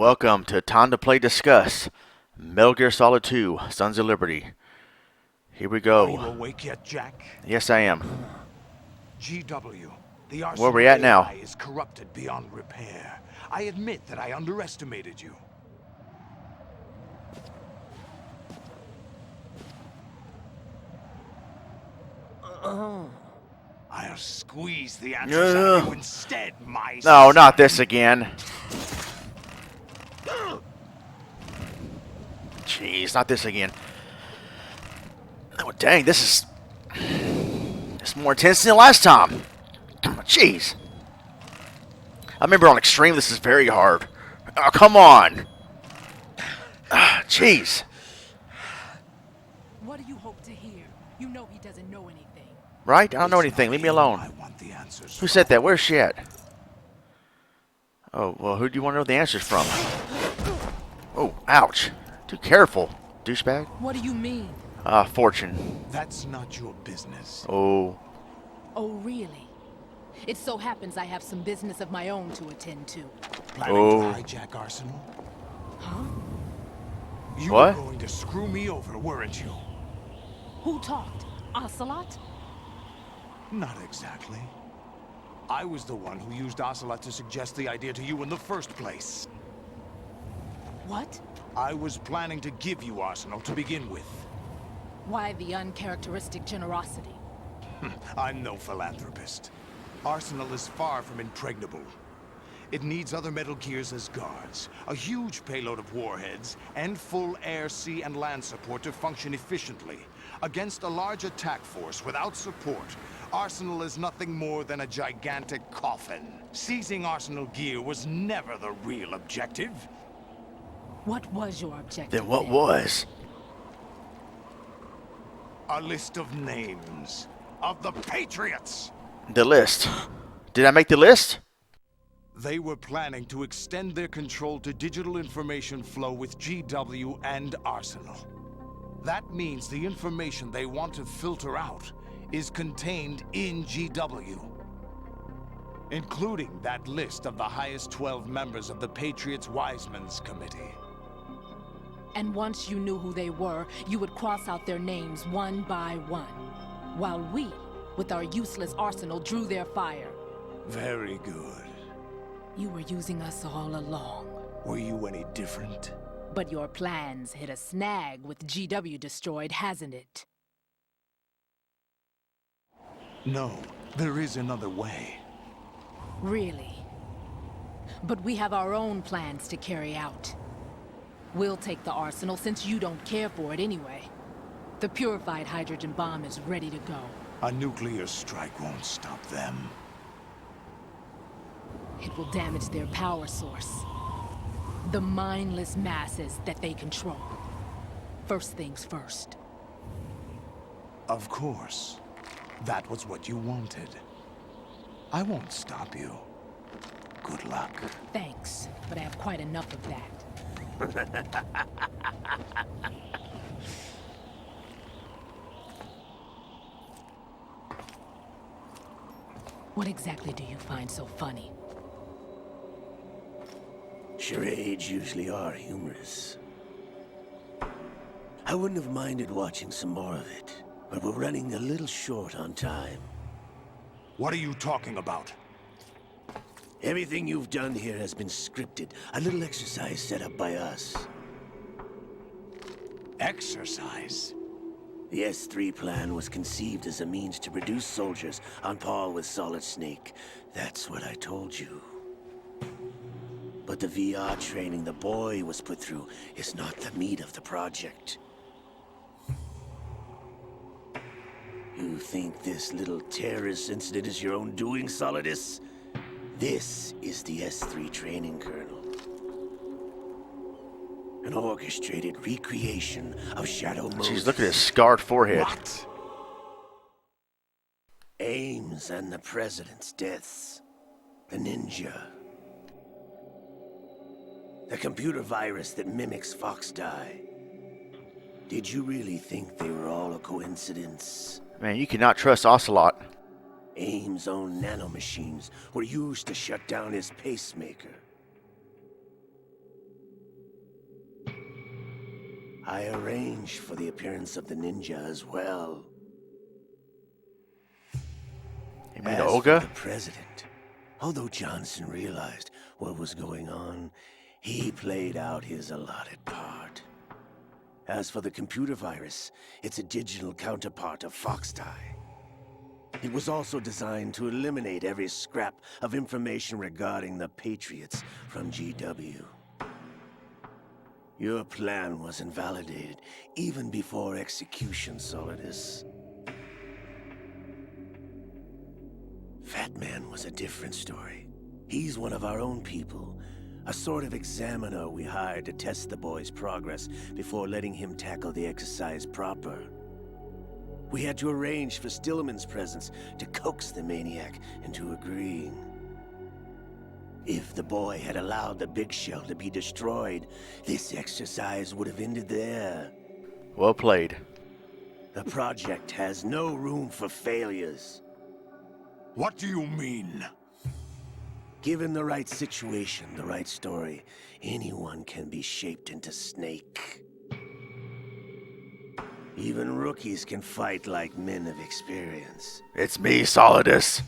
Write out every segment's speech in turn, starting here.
Welcome to Time to Play Discuss Metal Gear Solid 2 Sons of Liberty. Here we go. Are you awake yet, Jack? Yes, I am. GW, the Arsenal Where we at now? AI is corrupted beyond repair. I admit that I underestimated you. I'll squeeze the answers out of you instead, my No, son. not this again. Jeez, not this again. Oh, dang, this is more intense than the last time. Jeez. I remember on Extreme this is very hard. Oh, come on. Jeez. What do you hope to hear? You know he doesn't know anything. Right? I don't know anything. Leave me alone. I want the answers. Who said that? Where's she at? Oh, well, who do you want to know the answers from? Oh, ouch. Too careful, douchebag. What do you mean? Fortune. That's not your business. Oh. Oh, really? It so happens I have some business of my own to attend to. Planning Oh. to hijack Arsenal? Huh? You What? were going to screw me over, weren't you? Who talked? Ocelot? Not exactly. I was the one who used Ocelot to suggest the idea to you in the first place. What? I was planning to give you Arsenal to begin with. Why the uncharacteristic generosity? I'm no philanthropist. Arsenal is far from impregnable. It needs other Metal Gears as guards, a huge payload of warheads, and full air, sea, and land support to function efficiently. Against a large attack force without support, Arsenal is nothing more than a gigantic coffin. Seizing Arsenal gear was never the real objective. What was your objective? Then what was? A list of names of the Patriots. The list. Did I make the list? They were planning to extend their control to digital information flow with GW and Arsenal. That means the information they want to filter out is contained in GW, including that list of the highest 12 members of the Patriots Wiseman's Committee. And once you knew who they were, you would cross out their names one by one, while we, with our useless arsenal, drew their fire. Very good. You were using us all along. Were you any different? But your plans hit a snag with GW destroyed, hasn't it? No, there is another way. Really? But we have our own plans to carry out. We'll take the arsenal since you don't care for it anyway. The purified hydrogen bomb is ready to go. A nuclear strike won't stop them. It will damage their power source. The mindless masses that they control. First things first. Of course. That was what you wanted. I won't stop you. Good luck. Thanks, but I have quite enough of that. What exactly do you find so funny? Charades usually are humorous. I wouldn't have minded watching some more of it, but we're running a little short on time. What are you talking about? Everything you've done here has been scripted, a little exercise set up by us. Exercise? The S3 plan was conceived as a means to reduce soldiers on par with Solid Snake. That's what I told you. But the VR training the boy was put through is not the meat of the project. You think this little terrorist incident is your own doing, Solidus? This is the S3 training kernel. An orchestrated recreation of Shadow Moses. Jeez, look at his scarred forehead. What? Ames and the President's deaths. The ninja. The computer virus that mimics Foxdie. Did you really think they were all a coincidence? Man, you cannot trust Ocelot. Ames' own nanomachines were used to shut down his pacemaker. I arranged for the appearance of the ninja as well. You mean As for Olga? the president, although Johnson realized what was going on, he played out his allotted part. As for the computer virus, it's a digital counterpart of Foxtie. It was also designed to eliminate every scrap of information regarding the Patriots from GW. Your plan was invalidated even before execution, Solidus. Fat Man was a different story. He's one of our own people, a sort of examiner we hired to test the boy's progress before letting him tackle the exercise proper. We had to arrange for Stillman's presence to coax the maniac into agreeing. If the boy had allowed the big shell to be destroyed, this exercise would have ended there. Well played. The project has no room for failures. What do you mean? Given the right situation, the right story, anyone can be shaped into Snake. Even rookies can fight like men of experience. It's me, Solidus.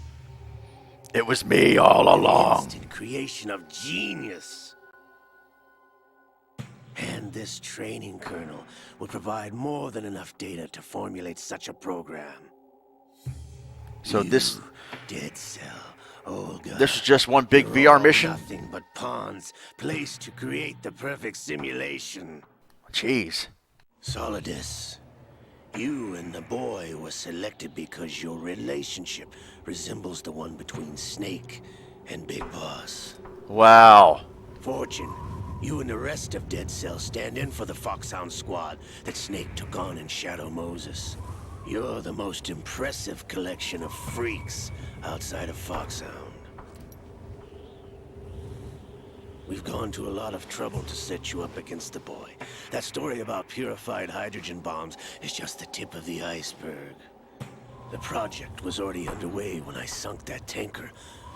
It was me all along. Instant creation of genius. And this training kernel will provide more than enough data to formulate such a program. So this Dead Cell, Olga. is just one big You're VR all mission? Nothing but pawns placed to create the perfect simulation. Jeez. Solidus, you and the boy were selected because your relationship resembles the one between Snake and Big Boss. Wow. Fortune, you and the rest of Dead Cell stand in for the Foxhound squad that Snake took on in Shadow Moses. You're the most impressive collection of freaks outside of Foxhound. We've gone to a lot of trouble to set you up against the boy. That story about purified hydrogen bombs is just the tip of the iceberg. The project was already underway when I sunk that tanker,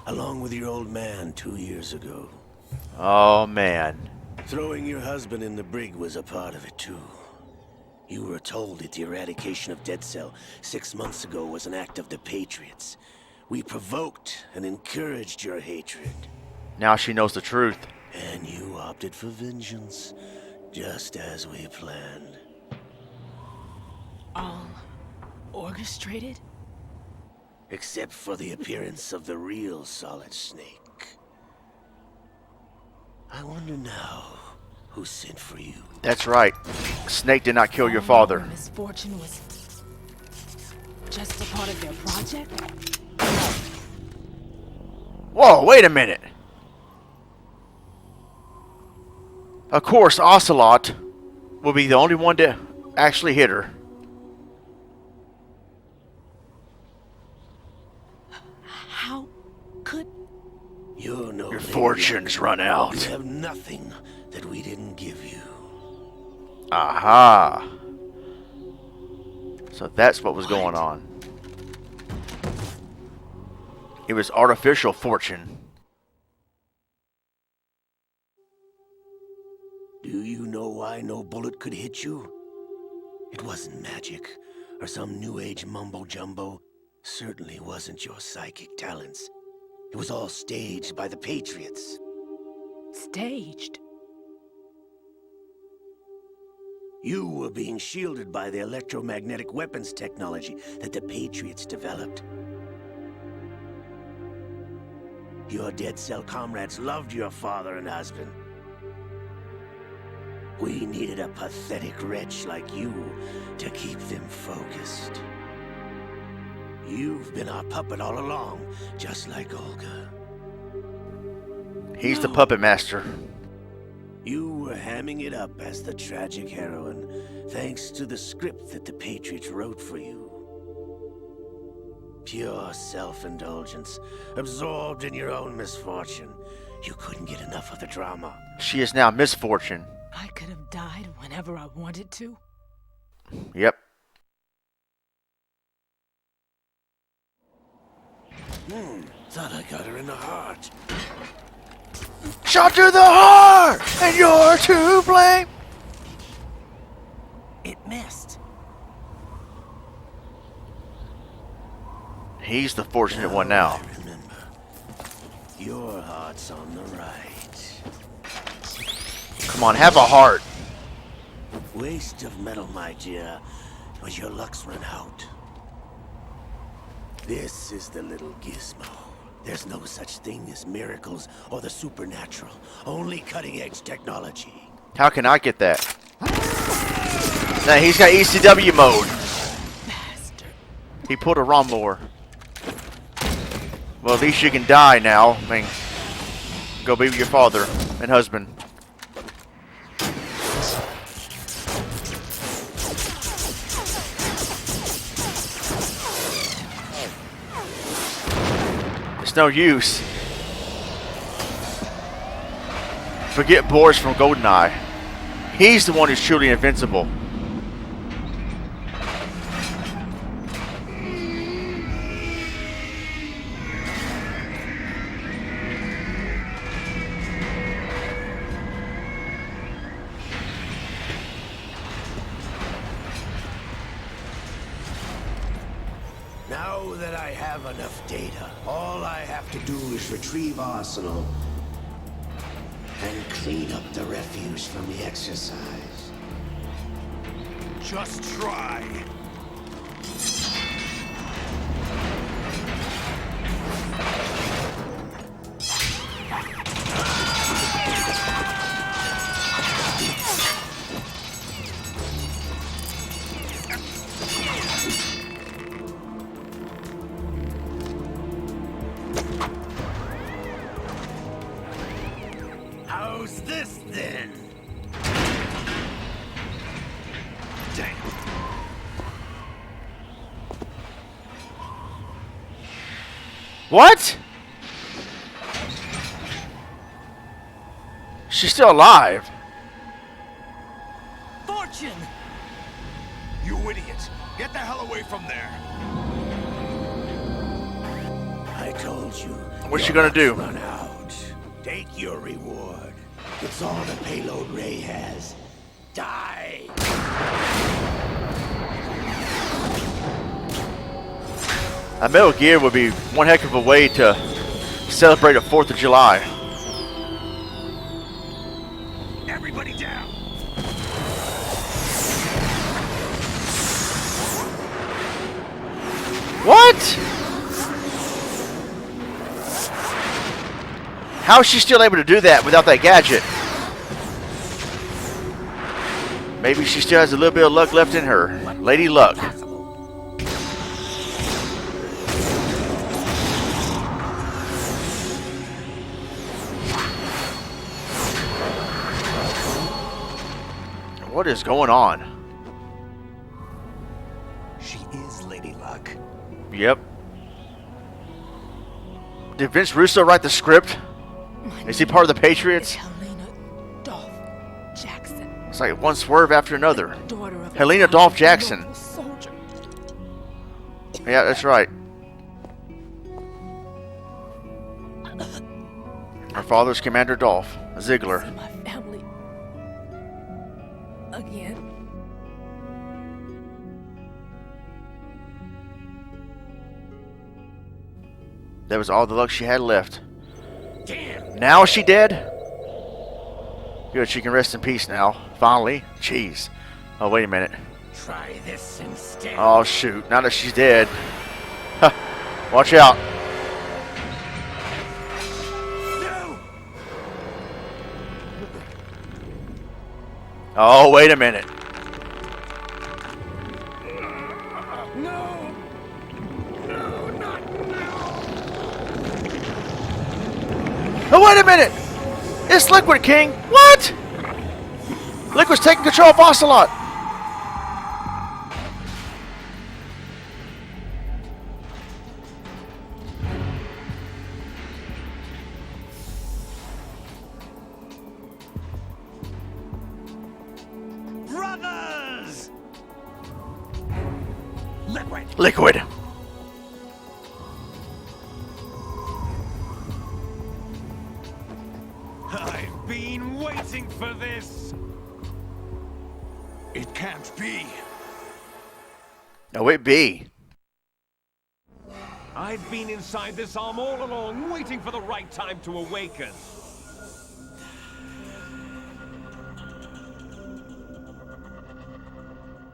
along with your old man 2 years ago. Oh, man. Throwing your husband in the brig was a part of it, too. You were told that the eradication of Dead Cell 6 months ago was an act of the Patriots. We provoked and encouraged your hatred. Now she knows the truth. And you opted for vengeance, just as we planned. All orchestrated? Except for the appearance of the real Solid Snake. I wonder now who sent for you. That's right. Snake did not kill your All father. our misfortune was just a part of their project? Whoa, wait a minute. Of course, Ocelot will be the only one to actually hit her. How could... You're no Your lady. fortune's run You out. have nothing that we didn't give you. Aha. So that's what was going on. It was artificial fortune. Do you know why no bullet could hit you? It wasn't magic, or some new age mumbo-jumbo. Certainly wasn't your psychic talents. It was all staged by the Patriots. Staged? You were being shielded by the electromagnetic weapons technology that the Patriots developed. Your Dead Cell comrades loved your father and husband. We needed a pathetic wretch like you to keep them focused. You've been our puppet all along, just like Olga. He's the puppet master. You were hamming it up as the tragic heroine, thanks to the script that the Patriots wrote for you. Pure self-indulgence, absorbed in your own misfortune. You couldn't get enough of the drama. She is now misfortune. I could have died whenever I wanted to. Yep. Thought I got her in the heart. Shot to the heart, and you're to blame. missed. He's the fortunate one now. I remember. Your heart's on the right. Come on, have a heart. Waste of metal, my dear, but your luck's run out. This is the little gizmo. There's no such thing as miracles or the supernatural. Only cutting-edge technology. How can I get that? Now he's got ECW mode. Bastard. He pulled a Ronmower. Well, at least you can die now. I mean, go be with your father and husband. It's no use. Forget Boris from GoldenEye. He's the one who's truly invincible. Now that I have enough data, all I have to do is retrieve Arsenal and clean up the refuse from the exercise. Just try. How's this then? Damn. What? She's still alive. Fortune! You idiot. Get the hell away from there. I told you. What's she your gonna do? luck's Run out. Take your reward. It's all the payload Ray has. Die! A Metal Gear would be one heck of a way to celebrate a 4th of July. Everybody down. What? How is she still able to do that without that gadget? Maybe she still has a little bit of luck left in her. Lady Luck. What is going on? She is Lady Luck. Yep. Did Vince Russo write the script? Is he part of the Patriots? Helena Dolph Jackson. It's like one swerve after another. Daughter of Helena Dolph Jackson. local soldier. Yeah, that's right. Her father's Commander Dolph Ziggler. See my family again. That was all the luck she had left. Damn! Now is she dead? Good, she can rest in peace now. Finally. Jeez. Oh, wait a minute. Try this instead. Oh, shoot. Now that she's dead. Watch out. No! Oh, wait a minute. No! No, not now! Oh, wait a minute. It's Liquid, King. What? Liquid's taking control of Ocelot. Brothers! Liquid! Liquid. I've been waiting for this! It can't be. Oh, it be. I've been inside this arm all along, waiting for the right time to awaken.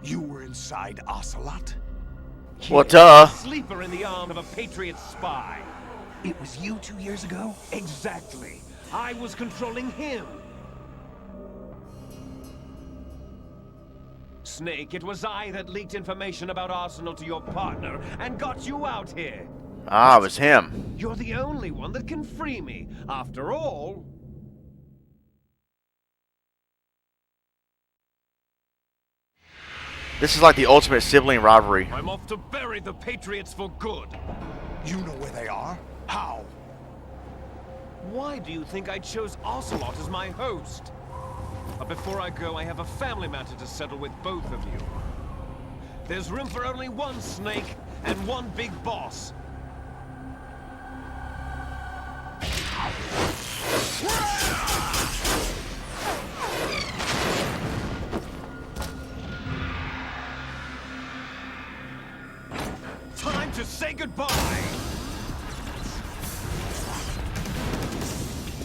You were inside Ocelot? Well, duh. Sleeper in the arm of a Patriot spy. It was you 2 years ago? Exactly. I was controlling him. Snake, it was I that leaked information about Arsenal to your partner and got you out here. Ah, it was him. You're the only one that can free me. After all... This is like the ultimate sibling rivalry. I'm off to bury the Patriots for good. You know where they are? How? Why do you think I chose Ocelot as my host? But before I go, I have a family matter to settle with both of you. There's room for only one Snake and one big boss. Time to say goodbye!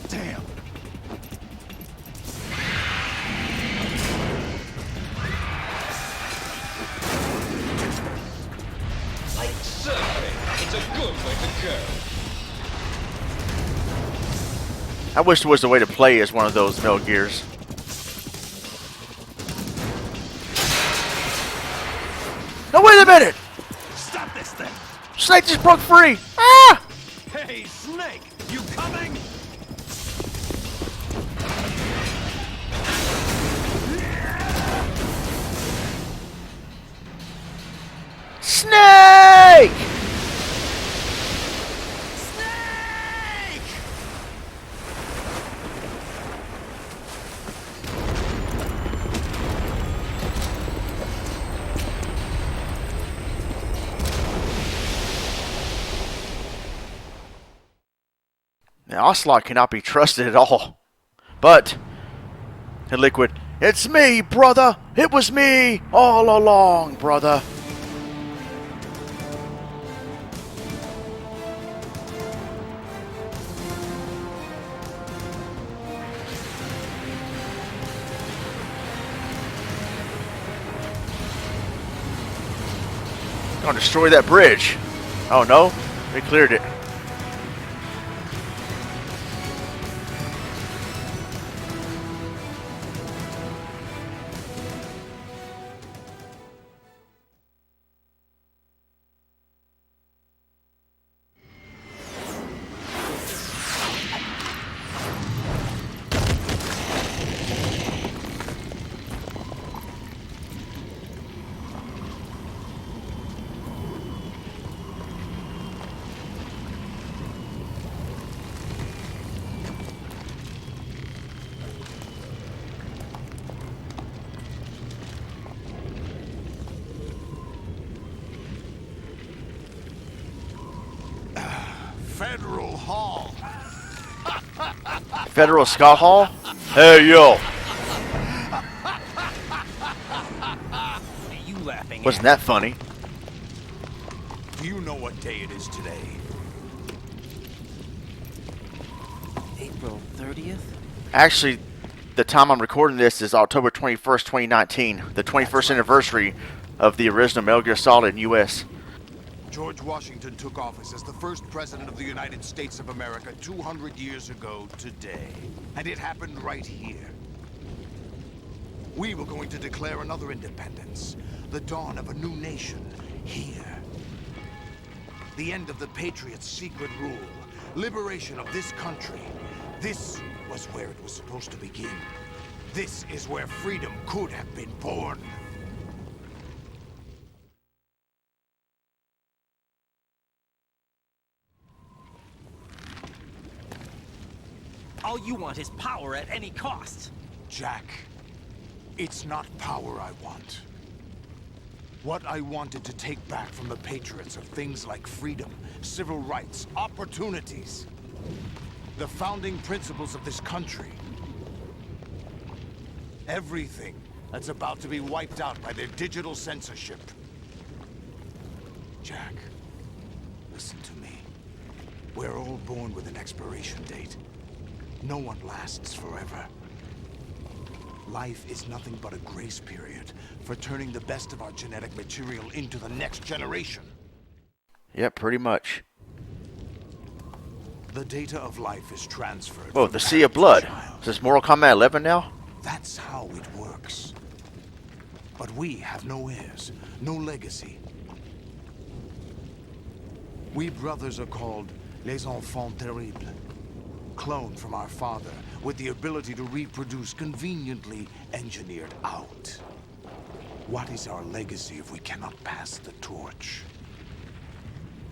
Damn. Like surfing, it's a good way to go. I wish there was a way to play as one of those Metal Gears. No, wait a minute! Stop this thing! Snake just broke free! Ah! Hey, Snake, you coming? Snake! Now, Ocelot cannot be trusted at all. But, hey, Liquid, it's me, brother! It was me all along, brother! Gonna destroy that bridge. Oh no, they cleared it. Federal Hall. Federal Scott Hall? Hey yo! You laughing Wasn't that funny? Do you know what day it is today? April 30th? Actually, the time I'm recording this is October 21st, 2019. The 21st anniversary of the original Metal Gear Solid in US. George Washington took office as the first president of the United States of America 200 years ago today. And it happened right here. We were going to declare another independence. The dawn of a new nation here. The end of the Patriots' secret rule. Liberation of this country. This was where it was supposed to begin. This is where freedom could have been born. All you want is power at any cost. Jack, it's not power I want. What I wanted to take back from the Patriots are things like freedom, civil rights, opportunities. The founding principles of this country. Everything that's about to be wiped out by their digital censorship. Jack, listen to me. We're all born with an expiration date. No one lasts forever. Life is nothing but a grace period for turning the best of our genetic material into the next generation. Yep, pretty much. The data of life is transferred. Whoa, from the Sea of parent to Blood. child. Is this Mortal Kombat 11 now? That's how it works. But we have no heirs, no legacy. We brothers are called les enfants terribles. Cloned from our father, with the ability to reproduce conveniently engineered out. What is our legacy if we cannot pass the torch?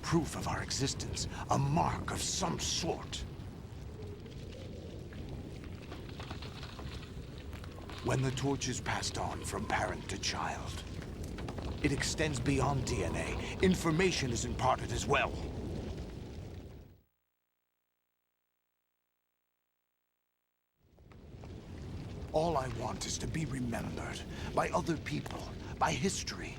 Proof of our existence, a mark of some sort. When the torch is passed on from parent to child, it extends beyond DNA. Information is imparted as well. All I want is to be remembered by other people, by history.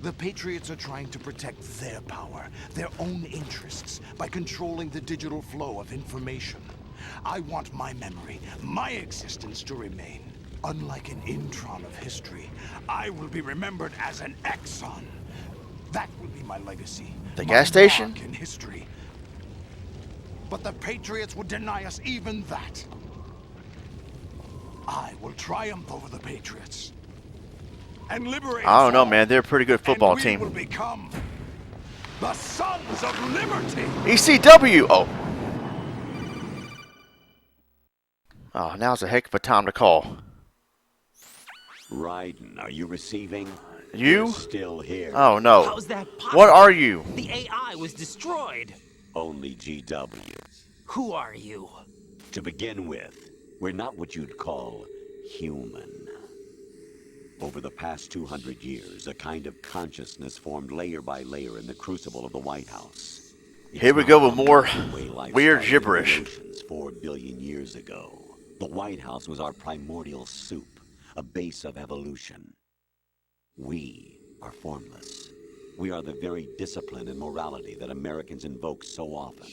The Patriots are trying to protect their power, their own interests, by controlling the digital flow of information. I want my memory, my existence to remain. Unlike an intron of history, I will be remembered as an exon. That will be my legacy. The my gas station? mark in history. But the Patriots would deny us even that. I will triumph over the Patriots and liberate I don't us know, all. man. They're a pretty good football And we team. will become the Sons of Liberty. ECW! Oh. Oh, now's a heck of a time to call. Raiden, are you receiving? You? You're still here. Oh, no. How's that possible? What are you? The AI was destroyed. Only GW. Who are you? To begin with, we're not what you'd call human. Over the past 200 years, a kind of consciousness formed layer by layer in the crucible of the White House. Here we go with more weird gibberish. 4 billion years ago, the White House was our primordial soup, a base of evolution. We are formless. We are the very discipline and morality that Americans invoke so often.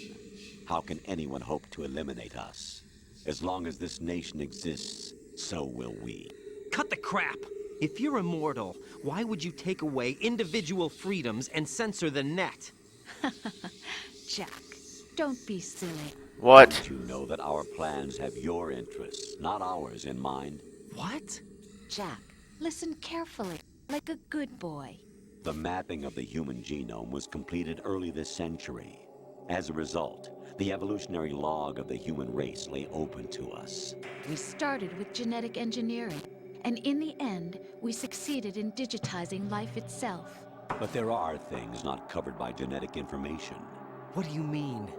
How can anyone hope to eliminate us? As long as this nation exists, so will we. Cut the crap. If you're immortal, why would you take away individual freedoms and censor the net? Jack, don't be silly. What? Don't you know that our plans have your interests, not ours, in mind? What? Jack, listen carefully, like a good boy. The mapping of the human genome was completed early this century. As a result, the evolutionary log of the human race lay open to us. We started with genetic engineering, and in the end, we succeeded in digitizing life itself. But there are things not covered by genetic information. What do you mean?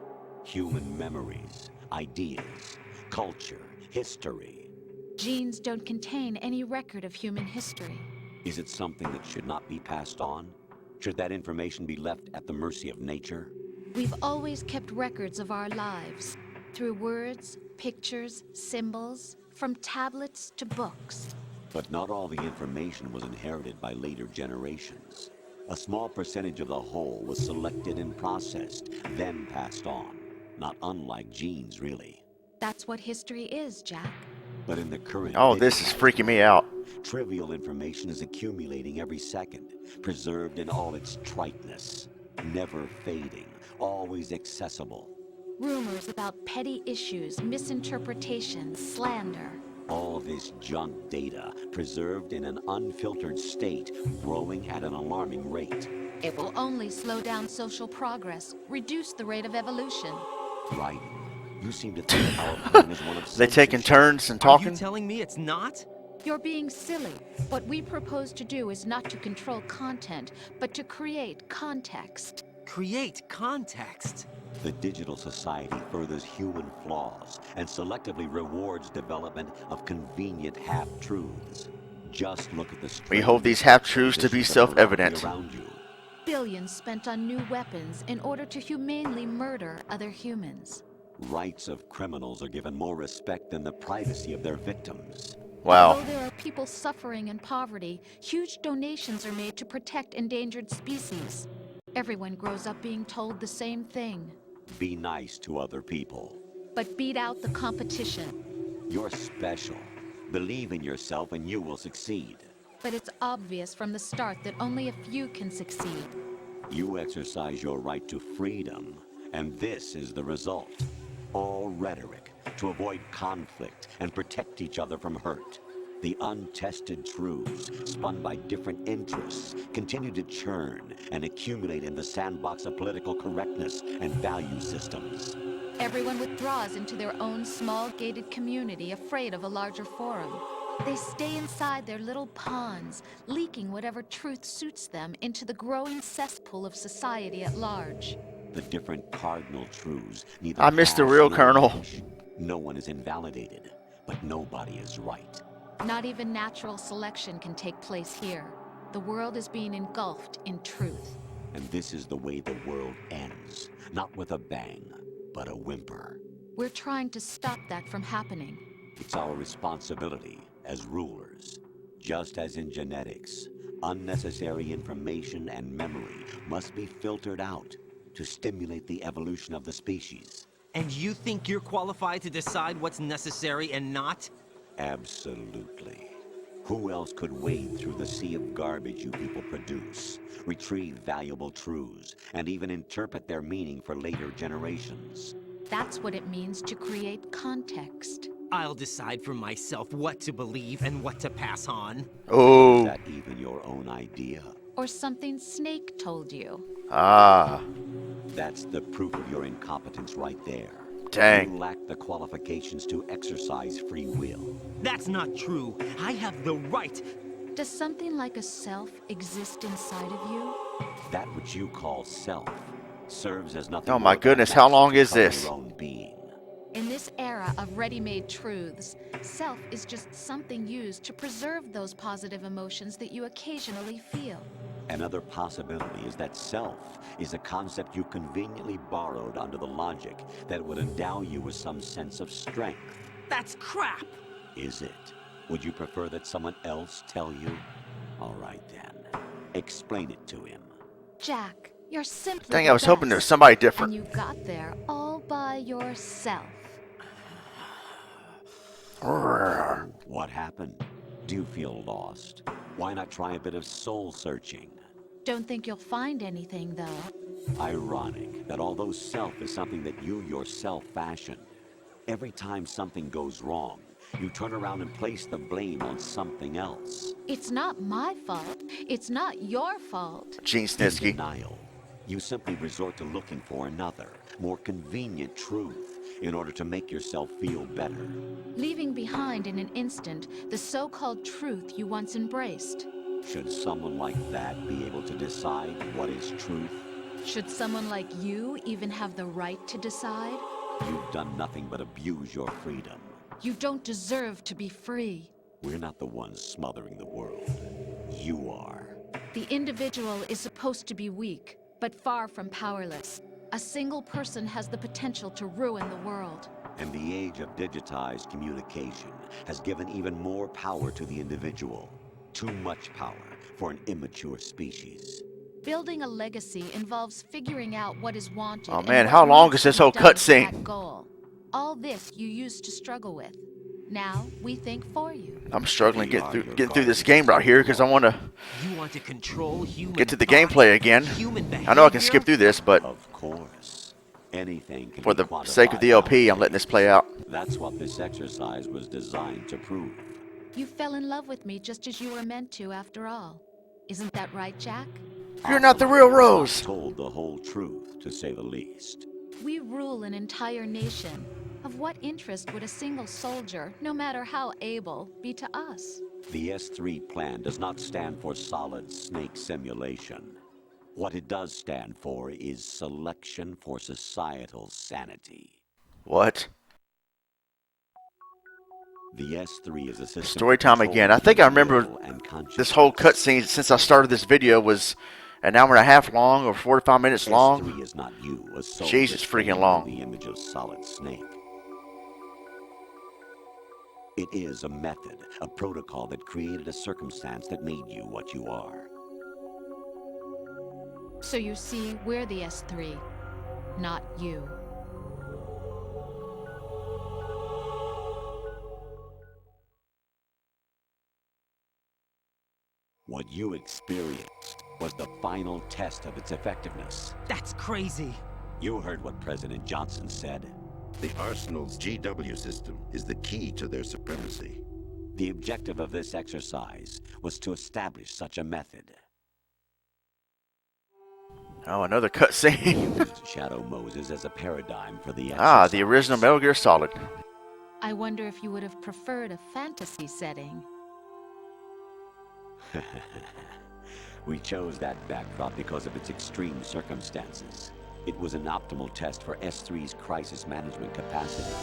Human memories, ideas, culture, history. Genes don't contain any record of human history. Is it something that should not be passed on? Should that information be left at the mercy of nature? We've always kept records of our lives, through words, pictures, symbols, from tablets to books. But not all the information was inherited by later generations. A small percentage of the whole was selected and processed, then passed on. Not unlike genes, really. That's what history is, Jack. But in the current... Oh, this is freaking me out. Trivial information is accumulating every second, preserved in all its triteness. Never fading, always accessible. Rumors about petty issues, misinterpretations, slander. All this junk data, preserved in an unfiltered state, growing at an alarming rate. It will only slow down social progress, reduce the rate of evolution. Right. You seem to think our plan is one of They taking censorship. turns and Are you talking? telling me it's not? You're being silly. What we propose to do is not to control content, but to create context. Create context. The digital society furthers human flaws and selectively rewards development of convenient half-truths. Just look at the We hold these half-truths to be self-evident. around you. Billions spent on new weapons in order to humanely murder other humans. Rights of criminals are given more respect than the privacy of their victims. Wow. Although there are people suffering in poverty, huge donations are made to protect endangered species. Everyone grows up being told the same thing. Be nice to other people. But beat out the competition. You're special. Believe in yourself and you will succeed. But it's obvious from the start that only a few can succeed. You exercise your right to freedom, and this is the result. All rhetoric to avoid conflict and protect each other from hurt. The untested truths, spun by different interests, continue to churn and accumulate in the sandbox of political correctness and value systems. Everyone withdraws into their own small gated community, afraid of a larger forum. They stay inside their little ponds, leaking whatever truth suits them into the growing cesspool of society at large. The different cardinal truths neither I miss the pass real nor Colonel. reach. No one is invalidated, but nobody is right. Not even natural selection can take place here. The world is being engulfed in truth. And this is the way the world ends. Not with a bang, but a whimper. We're trying to stop that from happening. It's our responsibility as rulers. Just as in genetics, unnecessary information and memory must be filtered out to stimulate the evolution of the species. And you think you're qualified to decide what's necessary and not? Absolutely. Who else could wade through the sea of garbage you people produce, retrieve valuable truths, and even interpret their meaning for later generations? That's what it means to create context. I'll decide for myself what to believe and what to pass on. Is Oh. that even your own idea? Or something Snake told you. Ah. That's the proof of your incompetence right there. Dang. You lack the qualifications to exercise free will. That's not true. I have the right. Does something like a self exist inside of you? That which you call self serves as nothing. Oh my more than a goodness, how mask long to is cover this? Your own being. In this era of ready-made truths, self is just something used to preserve those positive emotions that you occasionally feel. Another possibility is that self is a concept you conveniently borrowed under the logic that would endow you with some sense of strength. That's crap. Is it? Would you prefer that someone else tell you? All right then. Explain it to him. Jack, you're simply Dang, the I was hoping there was best. somebody different. And you got there all by yourself. What happened? Do you feel lost? Why not try a bit of soul searching? Don't think you'll find anything, though. Ironic that although self is something that you yourself fashioned, every time something goes wrong, you turn around and place the blame on something else. It's not my fault. It's not your fault. Gene In Snitsky. denial, you simply resort to looking for another, more convenient truth in order to make yourself feel better. Leaving behind in an instant the so-called truth you once embraced. Should someone like that be able to decide what is truth? Should someone like you even have the right to decide? You've done nothing but abuse your freedom. You don't deserve to be free. We're not the ones smothering the world. You are. The individual is supposed to be weak, but far from powerless. A single person has the potential to ruin the world. And the age of digitized communication has given even more power to the individual. Too much power for an immature species. Building a legacy involves figuring out what is wanted. Oh and man, what how long needs is this to be whole done for cutscene? that goal. All this you used to struggle with. Now we think for you. I'm struggling to get through this game right here because I want to You want to control human get to the thought, gameplay again. human I know I can behavior? skip through this, but Of course. Anything can for be the sake of the quantified LP, I'm letting this play out. That's what this exercise was designed to prove. You fell in love with me just as you were meant to, after all. Isn't that right, Jack? You're not the real Rose. Told the whole truth, to say the least. We rule an entire nation. Of what interest would a single soldier, no matter how able, be to us? The S3 plan does not stand for solid snake simulation. What it does stand for is selection for societal sanity. What? The S3 is a system. Story time again. I think I remember this whole cutscene since I started this video was an hour and a half long or 45 minutes long. S3 is not you, a soul Jesus, that's freaking framed in long. The image of Solid Snake. It is a method, a protocol that created a circumstance that made you what you are. So you see, we're the S3, not you. What you experienced was the final test of its effectiveness. That's crazy. You heard what President Johnson said. The Arsenal's GW system is the key to their supremacy. The objective of this exercise was to establish such a method. Oh, another cutscene. Used Shadow Moses as a paradigm for the exercise. Ah, the original Metal Gear Solid. I wonder if you would have preferred a fantasy setting. We chose that backdrop because of its extreme circumstances. It was an optimal test for S3's crisis management capacity.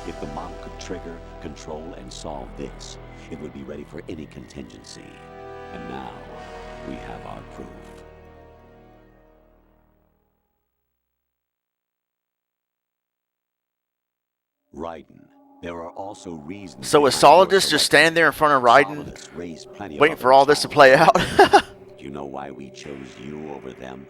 If the model could trigger, control, and solve this, it would be ready for any contingency. And now, we have our proof. Raiden. There are also reasons. So is Solidus just standing there in front of Raiden, Solidus raised plenty of waiting other for all this to play out? Do you know why we chose you over them?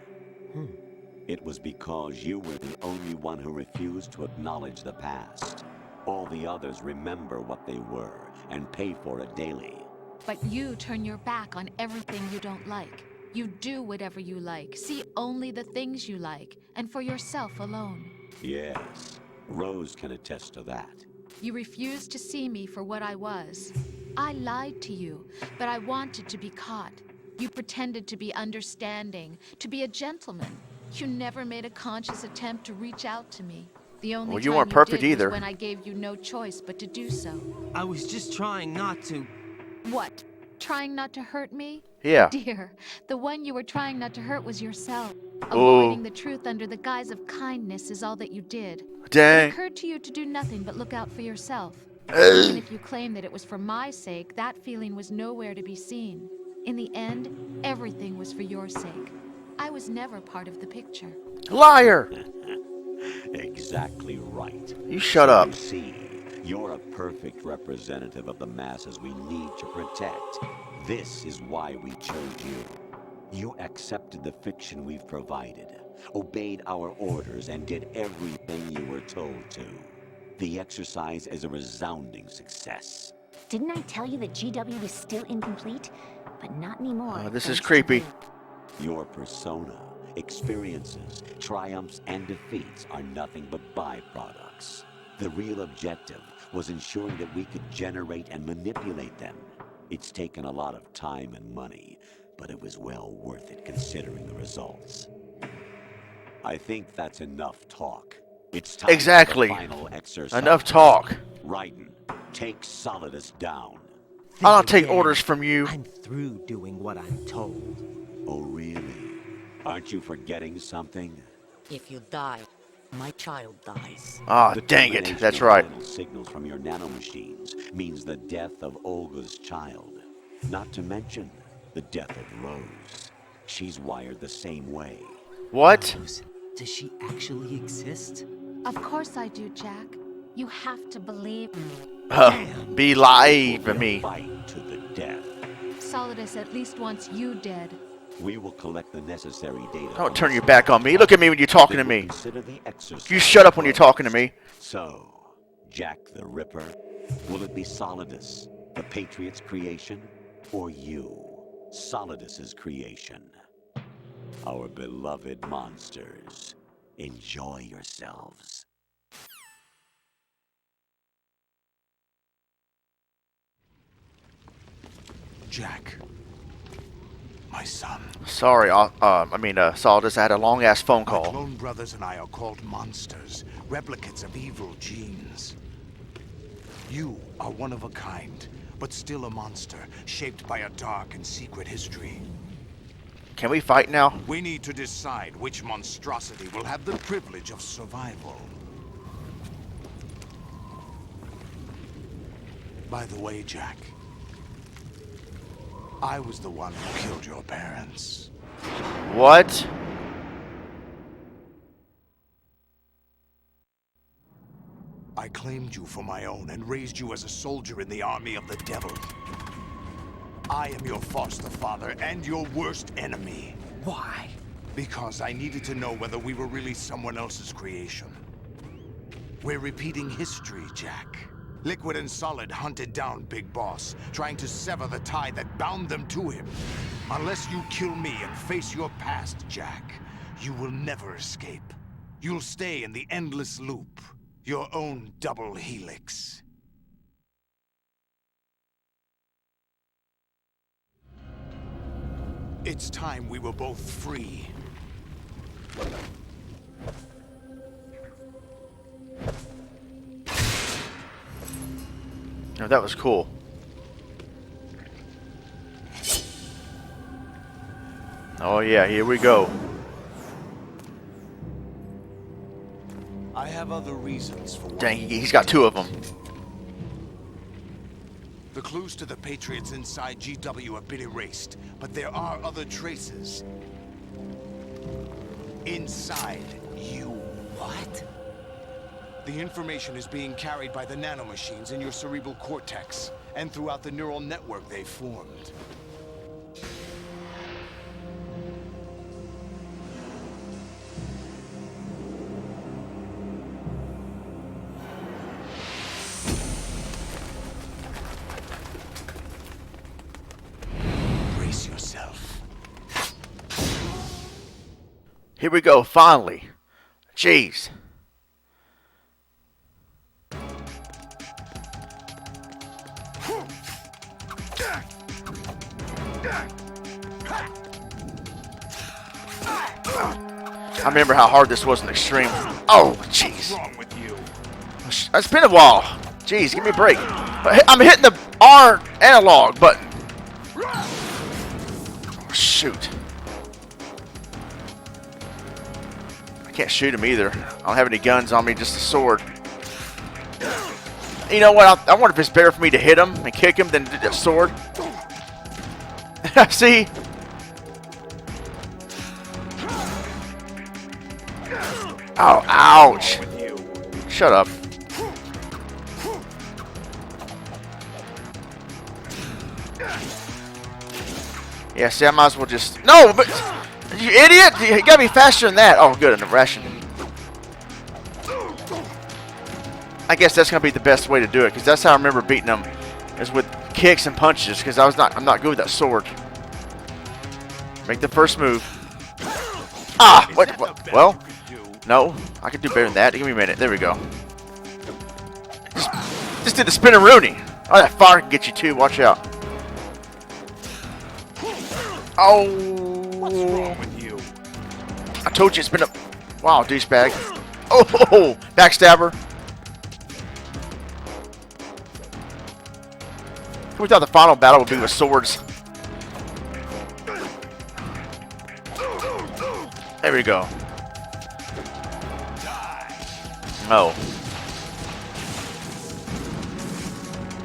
It was because you were the only one who refused to acknowledge the past. All the others remember what they were and pay for it daily. But you turn your back on everything you don't like. You do whatever you like, see only the things you like, and for yourself alone. Yes, Rose can attest to that. You refused to see me for what I was. I lied to you, but I wanted to be caught. You pretended to be understanding, to be a gentleman. You never made a conscious attempt to reach out to me. The only Well, you time weren't perfect did was either. when I gave you no choice but to do so. I was just trying not to. What? Trying not to hurt me? Yeah. Dear, the one you were trying not to hurt was yourself. Ooh. Avoiding the truth under the guise of kindness is all that you did. It Dang. occurred to you to do nothing but look out for yourself. Even if you claimed that it was for my sake, that feeling was nowhere to be seen. In the end, everything was for your sake. I was never part of the picture. Liar! Exactly right. You shut up. You see, you're a perfect representative of the masses we need to protect. This is why we chose you. You accepted the fiction we've provided, obeyed our orders, and did everything you were told to. The exercise is a resounding success. Didn't I tell you that GW is still incomplete? But not anymore. This is thanks to creepy. you. Your persona, experiences, triumphs, and defeats are nothing but byproducts. The real objective was ensuring that we could generate and manipulate them. It's taken a lot of time and money, but it was well worth it considering the results. I think that's enough talk. It's time Exactly. for the final exercise. Enough talk. Raiden, take Solidus down. I'll not Think take again. orders from you. I'm through doing what I'm told. Oh, really? Aren't you forgetting something? If you die, my child dies. Ah, The dang it. termination That's of right. vital signals from your nanomachines means the death of Olga's child. Not to mention the death of Rose. She's wired the same way. What? Rose, does she actually exist? Of course I do, Jack. You have to believe me. Believe We'll me. fight to the death. Solidus at least wants you dead. We will collect the necessary data. Don't from turn the your back on me. Look at me when you're talking to Then we'll me. consider the exercise You shut up when you're talking to me. So, Jack the Ripper, will it be Solidus, the Patriot's creation, or you, Solidus's creation? Our beloved monsters, enjoy yourselves. Jack. My son. Sorry, Solidus, I had a long-ass phone My call. clone brothers and I are called monsters, replicates of evil genes. You are one of a kind, but still a monster, shaped by a dark and secret history. Can we fight now? We need to decide which monstrosity will have the privilege of survival. By the way, Jack, I was the one who killed your parents. What? I claimed you for my own and raised you as a soldier in the army of the devil. I am your foster father and your worst enemy. Why? Because I needed to know whether we were really someone else's creation. We're repeating history, Jack. Liquid and Solid hunted down Big Boss, trying to sever the tie that bound them to him. Unless you kill me and face your past, Jack, you will never escape. You'll stay in the endless loop, your own double helix. It's time we were both free. No, that was cool. Oh yeah, here we go. I have other reasons for Dang, he's got two of them. The clues to the Patriots inside GW have been erased, but there are other traces. Inside you. What? The information is being carried by the nanomachines in your cerebral cortex, and throughout the neural network they formed. Brace yourself. Here we go, finally. Jeez. I remember how hard this was in Extreme. Oh, jeez. What's wrong with you? It's been a while. Jeez, give me a break. I'm hitting the R analog button. Oh, shoot. I can't shoot him either. I don't have any guns on me, just a sword. You know what? I wonder if it's better for me to hit him and kick him than to do a sword. See? Oh, ouch. Shut up. Yeah, see, I might as well just... No, but... You idiot! You gotta be faster than that. Oh, good, in the ration. I guess that's gonna be the best way to do it, because that's how I remember beating them, is with kicks and punches, because I'm not good with that sword. Make the first move. Ah! What? Well... No, I can do better than that. Give me a minute. There we go. Just did the spin-a-rooney. Oh, that fire can get you too. Watch out. Oh. What's wrong with you? I told you it's been a... Wow, douchebag. Oh, backstabber. We thought the final battle would be with swords. There we go. No.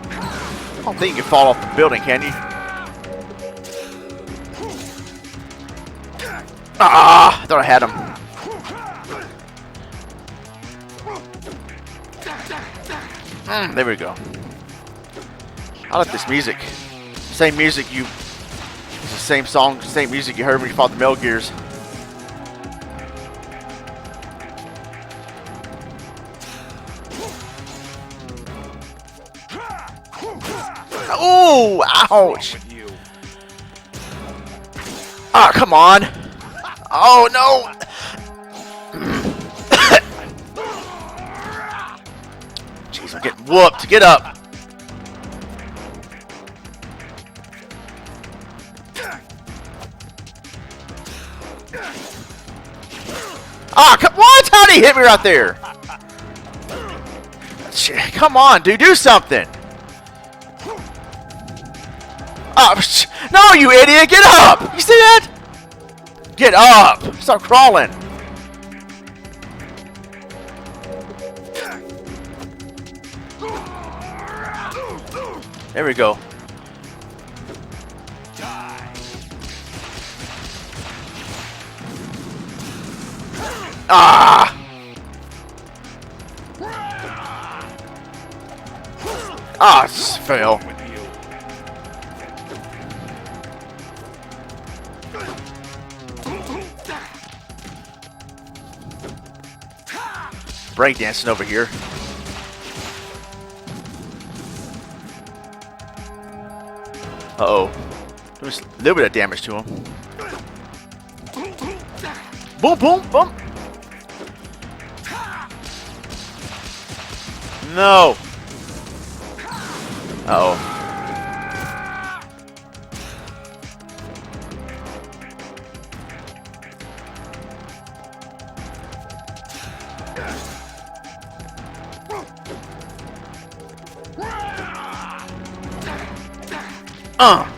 I don't think you can fall off the building, can you? Ah! I thought I had him. There we go. I like this music. Same music you... It's the same song, same music you heard when you fought the Metal Gears. Oh, ouch. Ah, come on. Oh, no. Jeez, I'm getting whooped. Get up. Ah, what? How did he hit me right there? Come on, dude. Do something. Oh, no, you idiot! Get up! You see that? Get up! Stop crawling! There we go. Ah! Ah, fail. Breakdancing over here. Uh-oh. There's a little bit of damage to him. Boom, boom, boom. No. Uh-oh.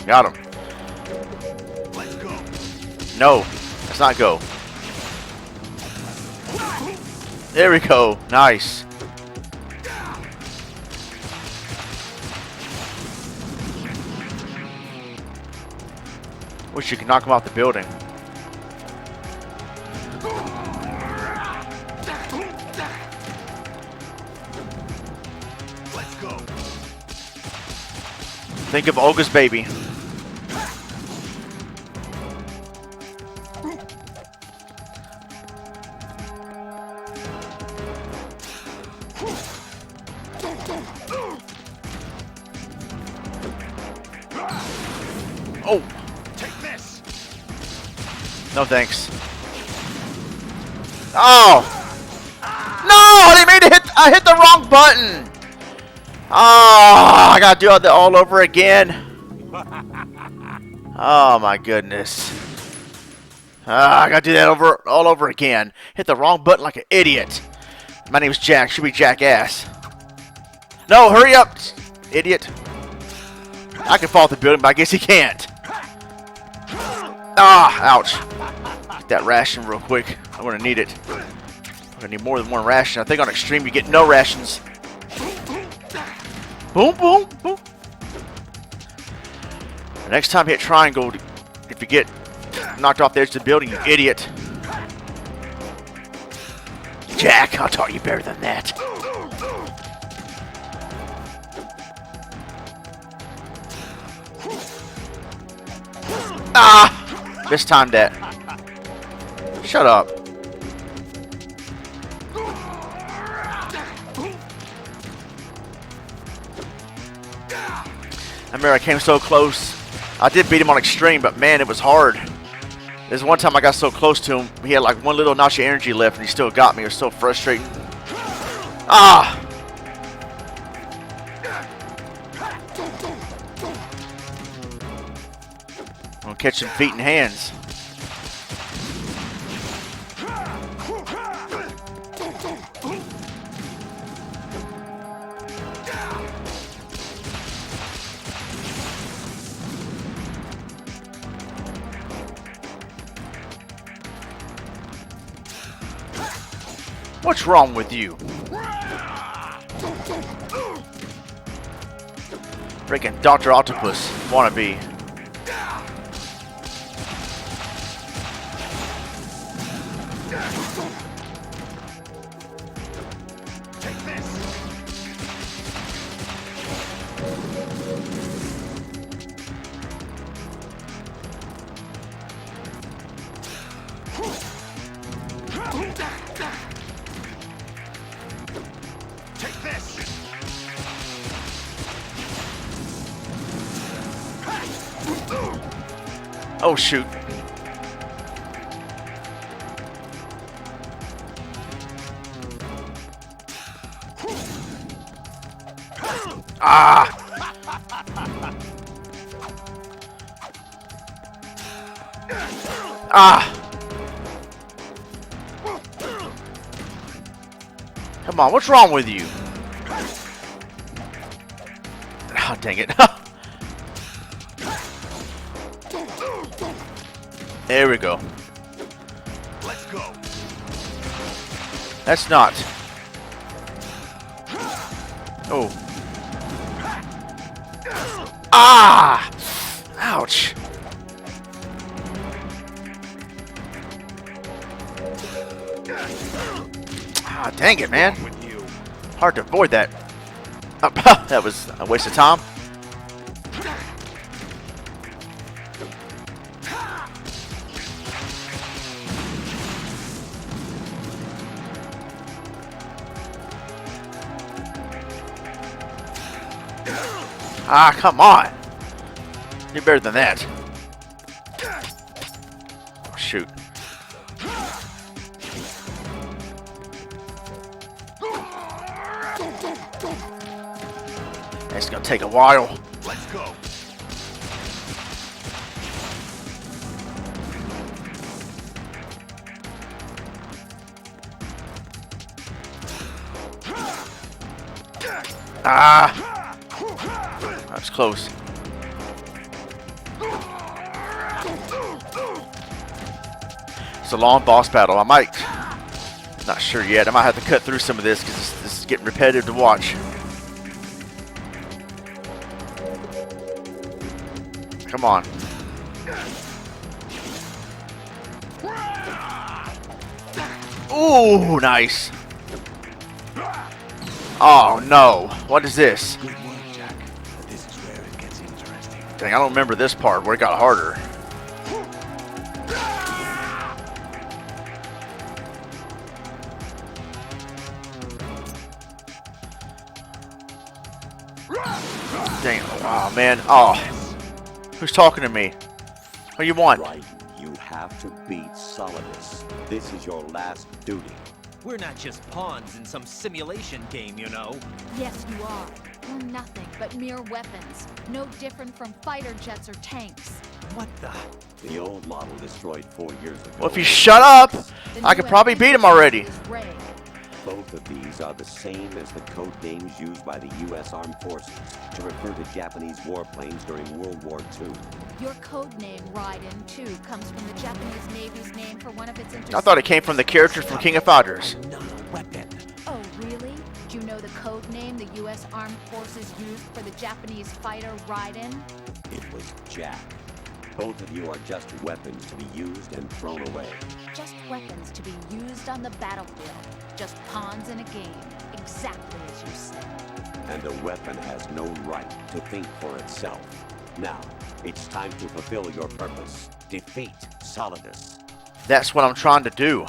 Got him. Let's go. No, let's not go. There we go. Nice. Wish you could knock him off the building. Let's go. Think of Olga's baby. Oh! Take this. No thanks. Oh! No! I hit the wrong button! Oh, I gotta do it all over again. Oh my goodness. I gotta do that all over again. Hit the wrong button like an idiot. My name's Jack. Should be Jackass. No, hurry up, idiot. I can fall off the building, but I guess he can't. Ah, ouch. Get that ration real quick. I'm gonna need it. I'm gonna need more than one ration. I think on extreme you get no rations. Boom, boom, boom. The next time you hit triangle, if you get knocked off the edge of the building, you idiot. Jack, I'll taught you better than that. Ah! Mistimed that. Shut up. I remember I came so close. I did beat him on extreme, but man, it was hard. There's one time I got so close to him, he had like one little notch of energy left, and he still got me. It was so frustrating. Ah! I'm gonna catch him feet and hands. What's wrong with you? Freaking Dr. Octopus wannabe. Take this. Take this. Oh shoot. Ah! Ah! Come on, what's wrong with you? Oh, dang it. There we go. Let's go. That's not. Oh. Ah! Ouch. Ah, dang it, man. Hard to avoid that. That was a waste of time. Ah, come on. You're better than that. Oh, shoot. It's gonna take a while. Let's go. Ah! That was close. It's a long boss battle. I might, not sure yet. I might have to cut through some of this because this is getting repetitive to watch. Come on. Ooh, nice. Oh no, what is this? Good work, Jack. But this is where it gets interesting. Dang, I don't remember this part where it got harder. Dang, oh man, oh. Who's talking to me? What do you want? Right, you have to beat Solidus. This is your last duty. We're not just pawns in some simulation game, you know. Yes, you are. We're nothing but mere weapons. No different from fighter jets or tanks. What the? The old model destroyed 4 years ago. Well, if you shut up, The I could new probably beat him already. is Ray. Both of these are the same as the code names used by the U.S. Armed Forces to refer to Japanese warplanes during World War II. Your code name, Raiden, too, comes from the Japanese Navy's name for one of its I thought it came from the character from King of Fighters. Not a weapon. Oh, really? Do you know the code name the U.S. Armed Forces used for the Japanese fighter Raiden? It was Jack. Both of you are just weapons to be used and thrown away. Just weapons to be used on the battlefield. Just pawns in a game. Exactly as you said. And a weapon has no right to think for itself. Now, it's time to fulfill your purpose. Defeat Solidus. That's what I'm trying to do.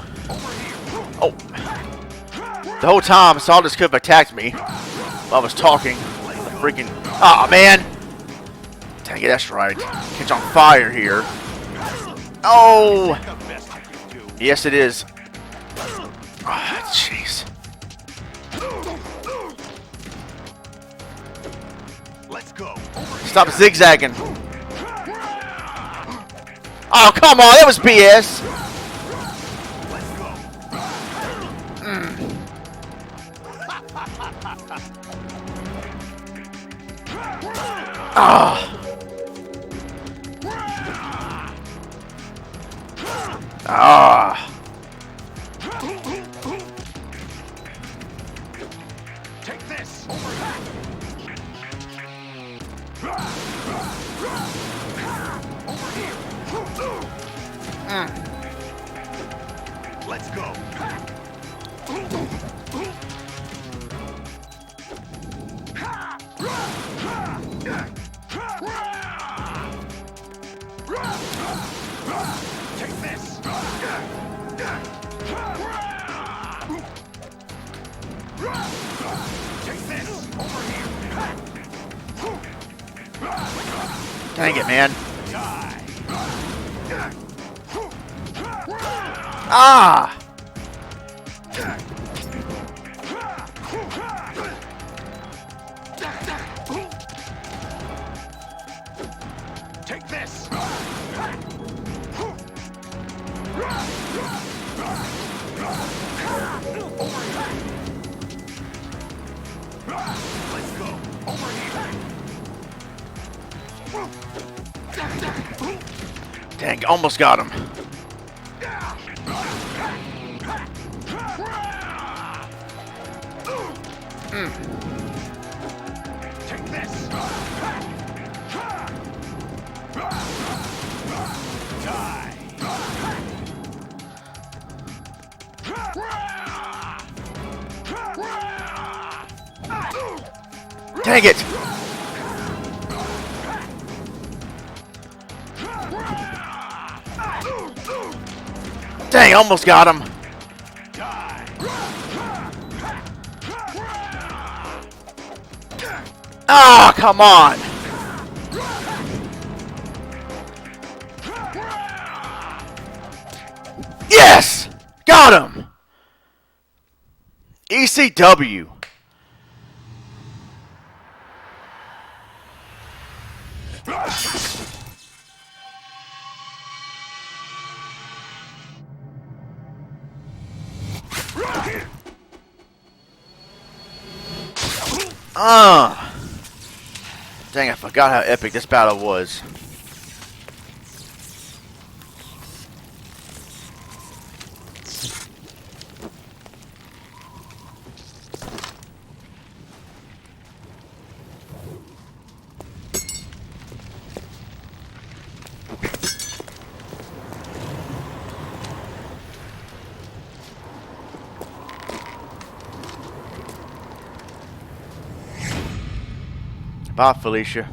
Oh. The whole time, Solidus could have attacked me while I was talking. The freaking... Aw, man. Dang it, that's right. Catch on fire here. Oh. Yes, it is. Ah, jeez. Let's go. Stop zigzagging. Oh, come on. That was BS. Let's go. Ah. Ah. Take this. Let's go. Take this. Take this. Over here. Dang it, man. Die. Ah. Take this. Let's go. Over here. Dang, almost got him. Take this. Die. Dang it! Dang, almost got him. Ah, come on. Yes! Got him! ECW. Dang, I forgot how epic this battle was. Bye, Felicia.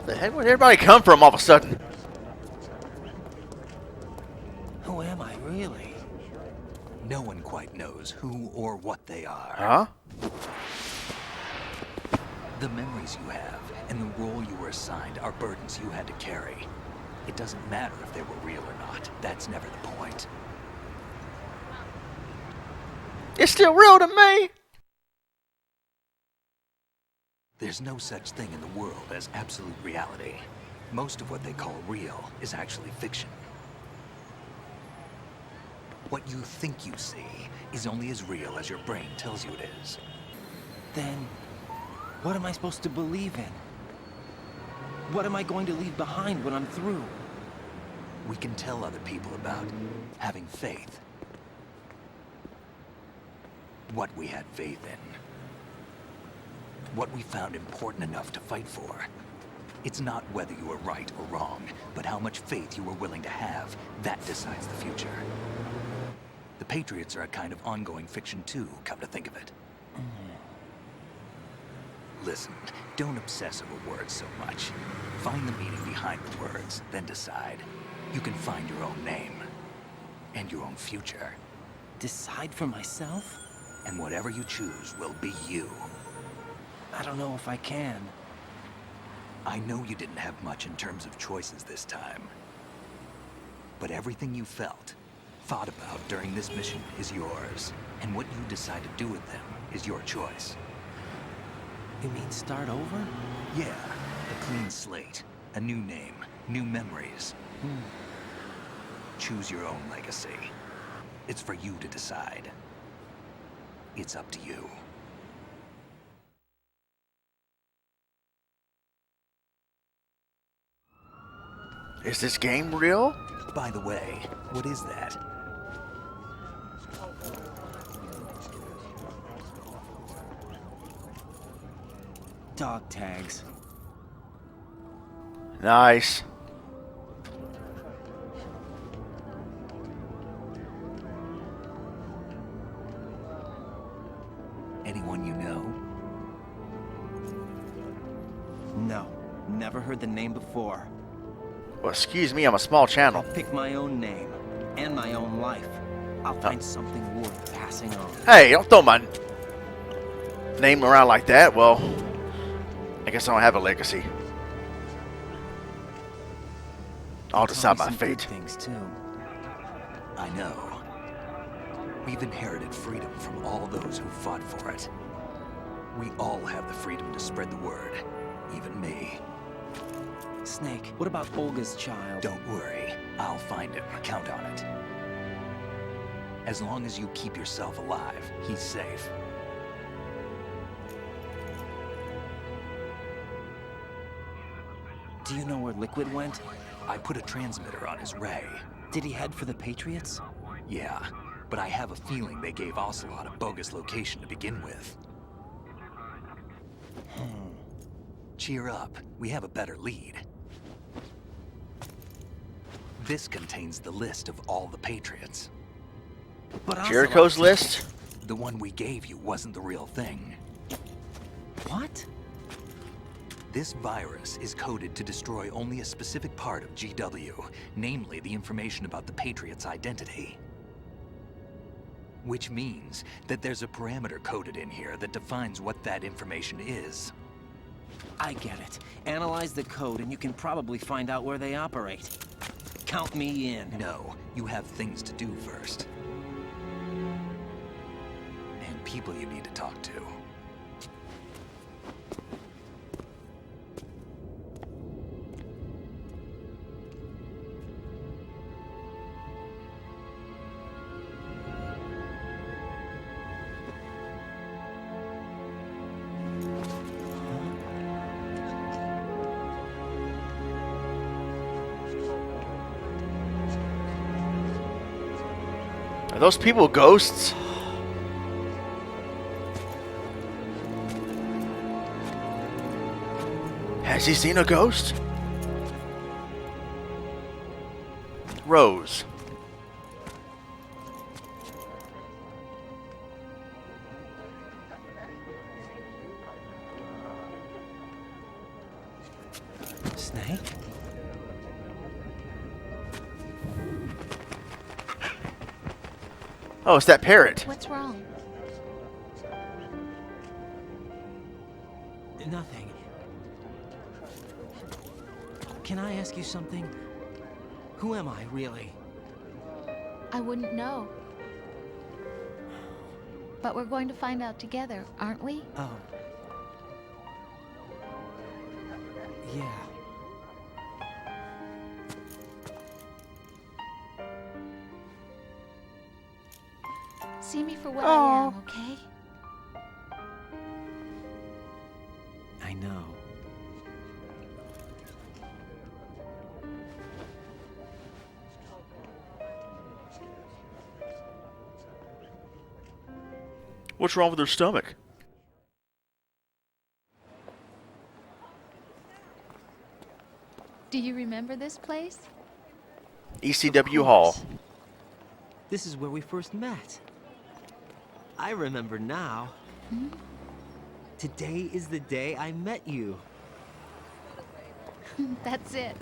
What the heck? Where'd everybody come from all of a sudden? Who am I, really? No one quite knows who or what they are. Huh? The memories you have and the role you were assigned are burdens you had to carry. It doesn't matter if they were real or not. That's never the point. It's still real to me. There's no such thing in the world as absolute reality. Most of what they call real is actually fiction. What you think you see is only as real as your brain tells you it is. Then, what am I supposed to believe in? What am I going to leave behind when I'm through? We can tell other people about having faith. What we had faith in. What we found important enough to fight for. It's not whether you were right or wrong, but how much faith you were willing to have. That decides the future. The Patriots are a kind of ongoing fiction too, come to think of it. Listen, don't obsess over words so much. Find the meaning behind the words, then decide. You can find your own name. And your own future. Decide for myself? And whatever you choose will be you. I don't know if I can. I know you didn't have much in terms of choices this time. But everything you felt, thought about during this mission is yours. And what you decide to do with them is your choice. You mean start over? Yeah, a clean slate, a new name, New memories. Choose your own legacy. It's for you to decide. It's up to you. Is this game real? By the way, what is that? Dog tags. Nice. Anyone you know? No, never heard the name before. Well, excuse me, I'm a small channel. I'll pick my own name and my own life. I'll find something worth passing on. Hey, don't throw my name around like that. Well, I guess I don't have a legacy. I'll decide my fate. Things too. I know. We've inherited freedom from all those who fought for it. We all have the freedom to spread the word, even me. Snake, what about Olga's child? Don't worry, I'll find him. Count on it. As long as you keep yourself alive, he's safe. Do you know where Liquid went? I put a transmitter on his ray. Did he head for the Patriots? Yeah, but I have a feeling they gave Ocelot a bogus location to begin with. Cheer up, we have a better lead. This contains the list of all the Patriots. But Jericho's list? The one we gave you wasn't the real thing. What? This virus is coded to destroy only a specific part of GW, namely the information about the Patriots' identity. Which means that there's a parameter coded in here that defines what that information is. I get it. Analyze the code and you can probably find out where they operate. Count me in. No, you have things to do first. And people you need to talk to. Are those people ghosts? Has he seen a ghost? Rose. Snake? Oh, it's that parrot. What's wrong? Nothing. Can I ask you something? Who am I, really? I wouldn't know. But we're going to find out together, aren't we? Oh. Yeah. See me for what I am, okay? I know. What's wrong with her stomach? Do you remember this place? ECW Hall. This is where we first met. I remember now. Hmm? Today is the day I met you. That's it.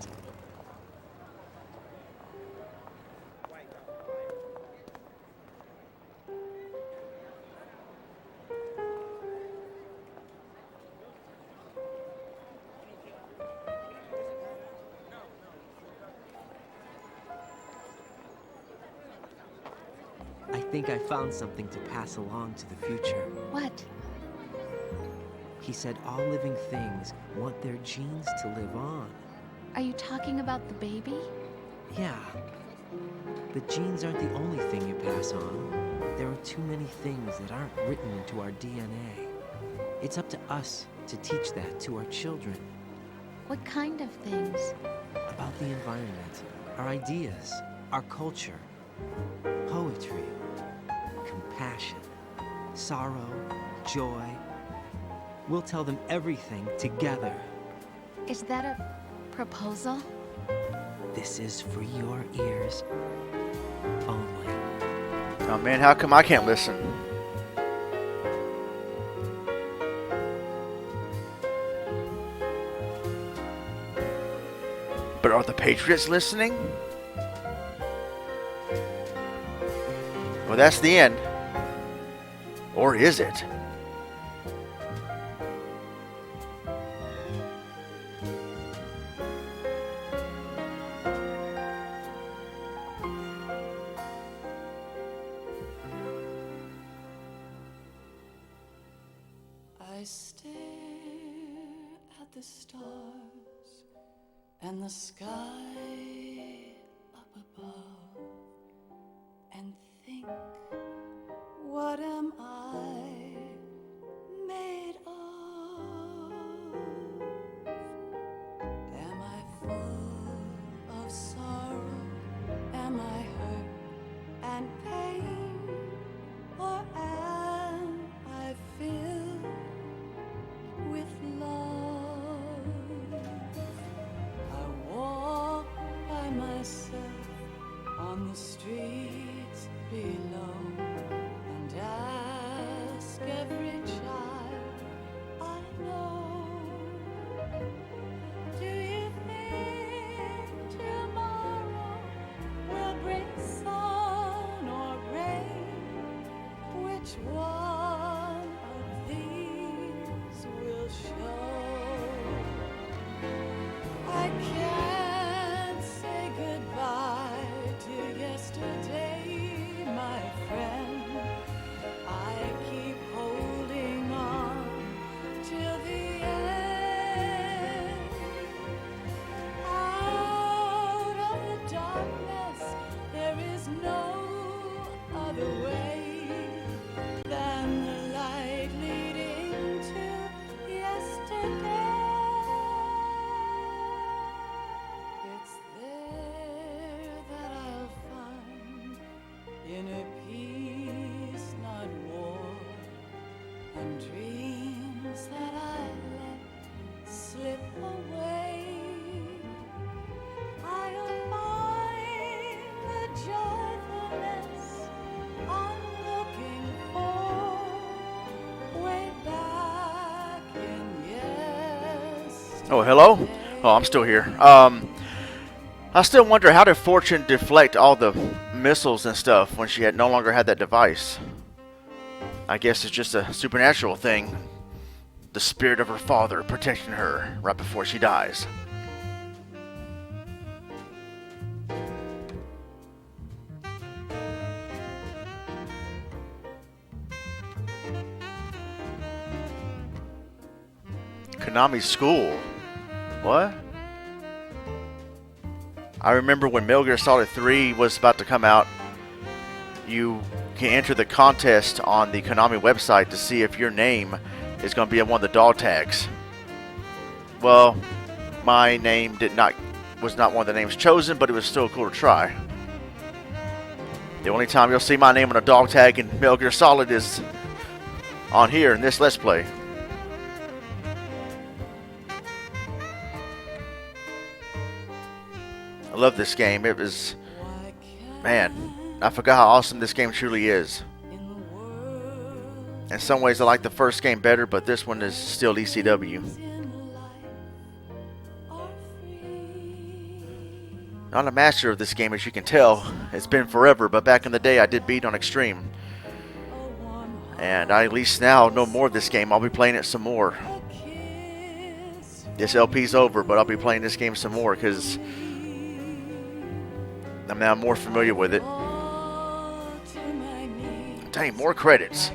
I think I found something to pass along to the future. What? He said all living things want their genes to live on. Are you talking about the baby? Yeah. The genes aren't the only thing you pass on. There are too many things that aren't written into our DNA. It's up to us to teach that to our children. What kind of things? About the environment, our ideas, our culture, poetry, compassion, sorrow, joy. We'll tell them everything together. Is that a proposal? This is for your ears only. Oh man, how come I can't listen? But are the Patriots listening? Well, that's the end. Or is it? I stare at the stars and the sky up above and think, what am I made of? Am I full of sorrow? Am I hurt and pain? Or am I filled with love? I walk by myself on the streets below and ask every child I know, do you think tomorrow will bring sun or rain? Which one of these will show? I can't say goodbye to yesterday, my friend. I keep holding on till the end. Out of the darkness, there is no other way than the light leading to yesterday. It's there that I'll find inner peace, not war, and dreams that I let slip away. I'll find the joyfulness I'm looking for way back in yesterday. Oh, hello? Oh, I'm still here. I still wonder, how did Fortune deflect all the missiles and stuff when she had no longer had that device? I guess it's just a supernatural thing. The spirit of her father protecting her right before she dies. Konami's school. What? I remember when Metal Gear Solid 3 was about to come out, you can enter the contest on the Konami website to see if your name is going to be on one of the dog tags. Well, my name was not one of the names chosen, but it was still cool to try. The only time you'll see my name on a dog tag in Metal Gear Solid is on here in this Let's Play. I love this game. It was, man, I forgot how awesome this game truly is. In some ways I like the first game better, but this one is still ECW. Not a master of this game, as you can tell. It's been forever, but back in the day I did beat on Extreme. And I at least now know more of this game. I'll be playing it some more. This LP's over, but I'll be playing this game some more because I'm now more familiar with it. Dang, more credits.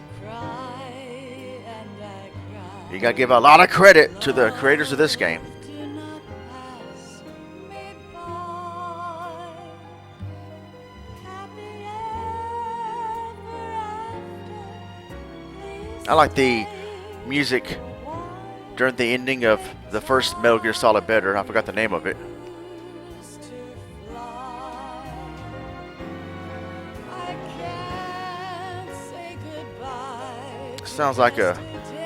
You gotta give a lot of credit to the creators of this game. I like the music during the ending of the first Metal Gear Solid better. I forgot the name of it. Sounds like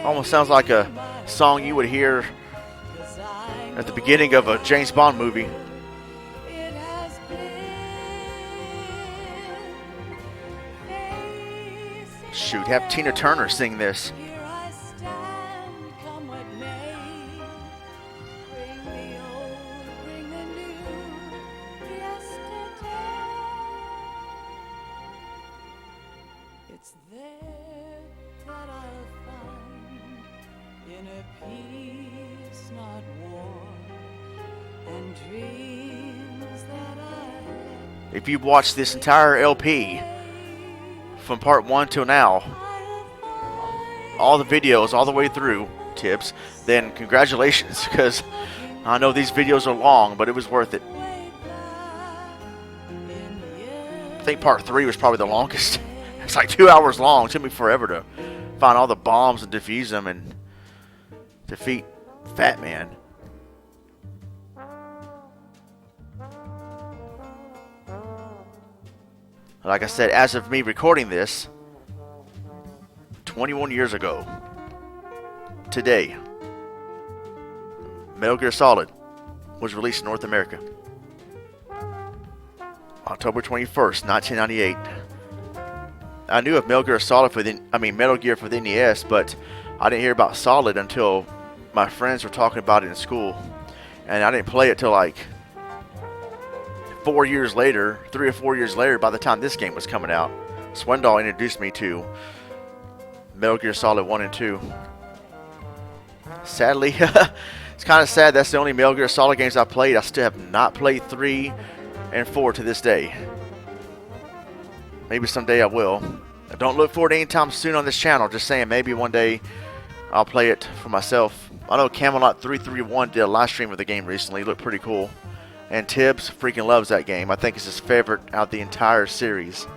almost sounds like a song you would hear at the beginning of a James Bond movie. Shoot, have Tina Turner sing this. It's there that I'll find inner peace, not war, and dreams that I. If you've watched this entire LP from part 1 till now, all the videos all the way through, Tibbs, then congratulations, because I know these videos are long, but it was worth it. I think part 3 was probably the longest. It's like 2 hours long. It took me forever to find all the bombs and defuse them and defeat Fat Man. Like I said, as of me recording this, 21 years ago, today, Metal Gear Solid was released in North America. October 21st, 1998. I knew of Metal Gear Solid Metal Gear for the NES, but I didn't hear about Solid until my friends were talking about it in school. And I didn't play it till like 4 years later, 3 or 4 years later, by the time this game was coming out. Swindoll introduced me to Metal Gear Solid 1 and 2. Sadly, it's kind of sad that's the only Metal Gear Solid games I played. I still have not played 3 and 4 to this day. Maybe someday I will. I don't look forward to any time soon on this channel. Just saying, maybe one day I'll play it for myself. I know Camelot 331 did a live stream of the game recently. It looked pretty cool. And Tibbs freaking loves that game. I think it's his favorite out of the entire series.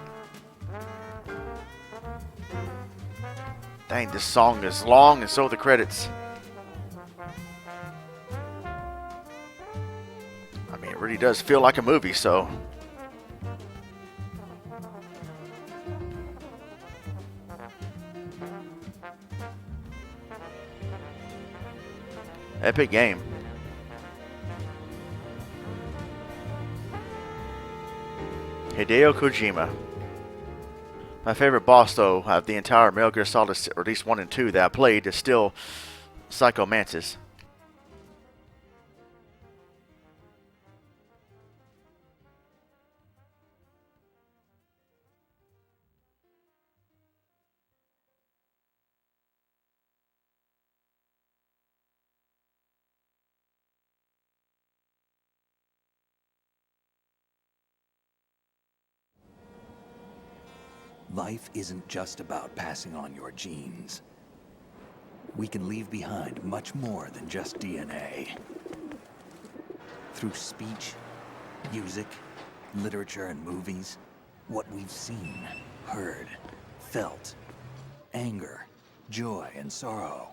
Dang, this song is long and so are the credits. I mean, it really does feel like a movie, so. Epic game. Hideo Kojima. My favorite boss, though, of the entire Metal Gear Solid, or at least 1 and 2 that I played, is still Psycho Mantis. Life isn't just about passing on your genes. We can leave behind much more than just DNA. Through speech, music, literature, and movies, what we've seen, heard, felt, anger, joy, and sorrow.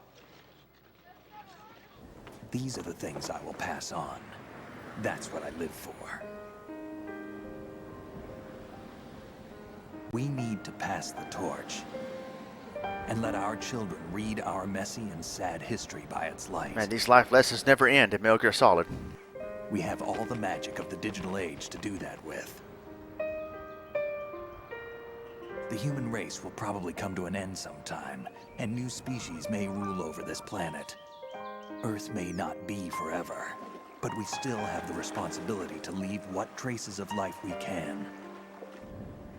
These are the things I will pass on. That's what I live for. We need to pass the torch and let our children read our messy and sad history by its light. Man, these life lessons never end in Metal Gear Solid. We have all the magic of the digital age to do that with. The human race will probably come to an end sometime, and new species may rule over this planet. Earth may not be forever, but we still have the responsibility to leave what traces of life we can.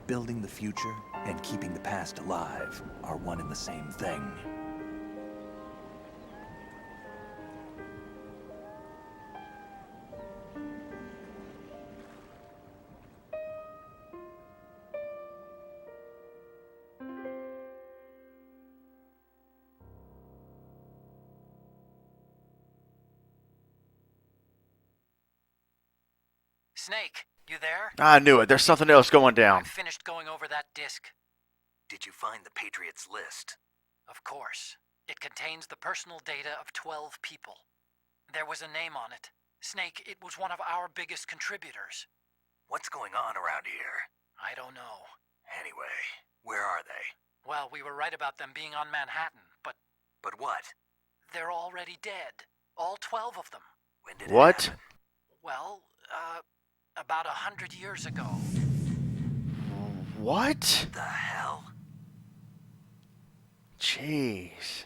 Building the future and keeping the past alive are one and the same thing. Snake, you there? I knew it. There's something else going down. I finished going over that disc. Did you find the Patriots list? Of course. It contains the personal data of 12 people. There was a name on it. Snake, it was one of our biggest contributors. What's going on around here? I don't know. Anyway, where are they? Well, we were right about them being on Manhattan, but... But what? They're already dead. All 12 of them. When did What? it happen? Well, about 100 years ago. What? The hell? Jeez.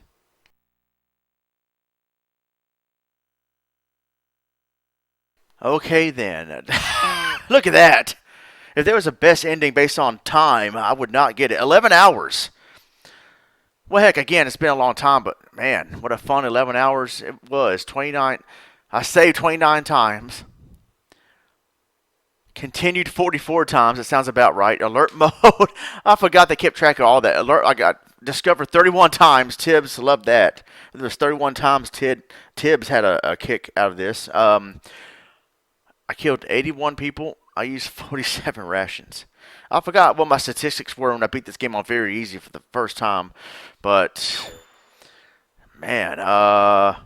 Okay then. Look at that. If there was a best ending based on time, I would not get it. 11 hours. Well, heck, again, it's been a long time, but man, what a fun 11 hours it was. 29. I saved 29 times. Continued 44 times. It sounds about right. Alert mode. I forgot they kept track of all that. Alert. I got discovered 31 times. Tibbs loved that. There's 31 times Tibbs had a kick out of this. I killed 81 people. I used 47 rations. I forgot what my statistics were when I beat this game on very easy for the first time. But, man, what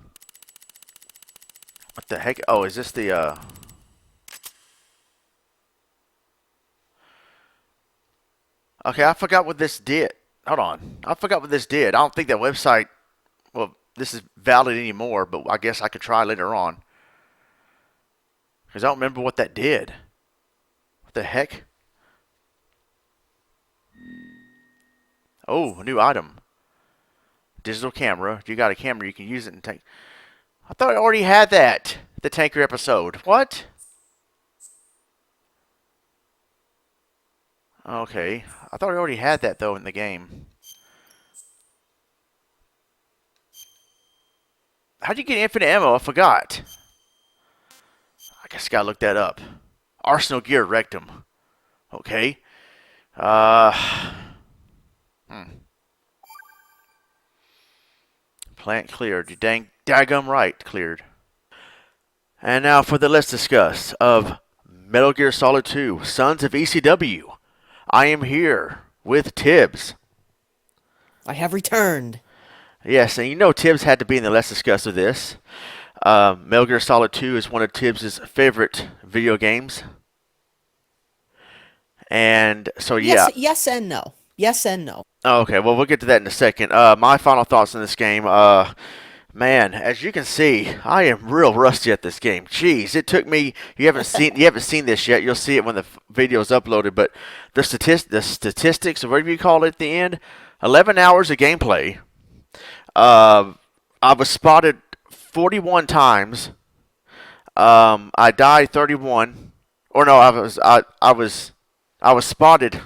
the heck? Oh, is this the, Okay, I forgot what this did. Hold on. I forgot what this did. I don't think that website, well, this is valid anymore, but I guess I could try later on. Because I don't remember what that did. What the heck? Oh, a new item. Digital camera. If you got a camera, you can use it and take... I thought I already had that. The tanker episode. What? Okay. I thought I already had that, though, in the game. How'd you get infinite ammo? I forgot. I guess I gotta look that up. Arsenal gear rectum. Okay. Plant cleared. You daggum right. Cleared. And now for the Let's Discuss of Metal Gear Solid 2, Sons of ECW. I am here with Tibbs. I have returned. Yes, and you know Tibbs had to be in the Let's Discuss of this. Metal Gear Solid 2 is one of Tibbs' favorite video games. And so, yeah. Yes and no. Yes and no. Oh, okay, well, we'll get to that in a second. My final thoughts on this game. Man, as you can see, I am real rusty at this game. Jeez, it took me. You haven't seen this yet. You'll see it when the video is uploaded. But the statistics, or whatever you call it, at the end, 11 hours of gameplay. I was spotted 41 times. I died 31. Or no, I was spotted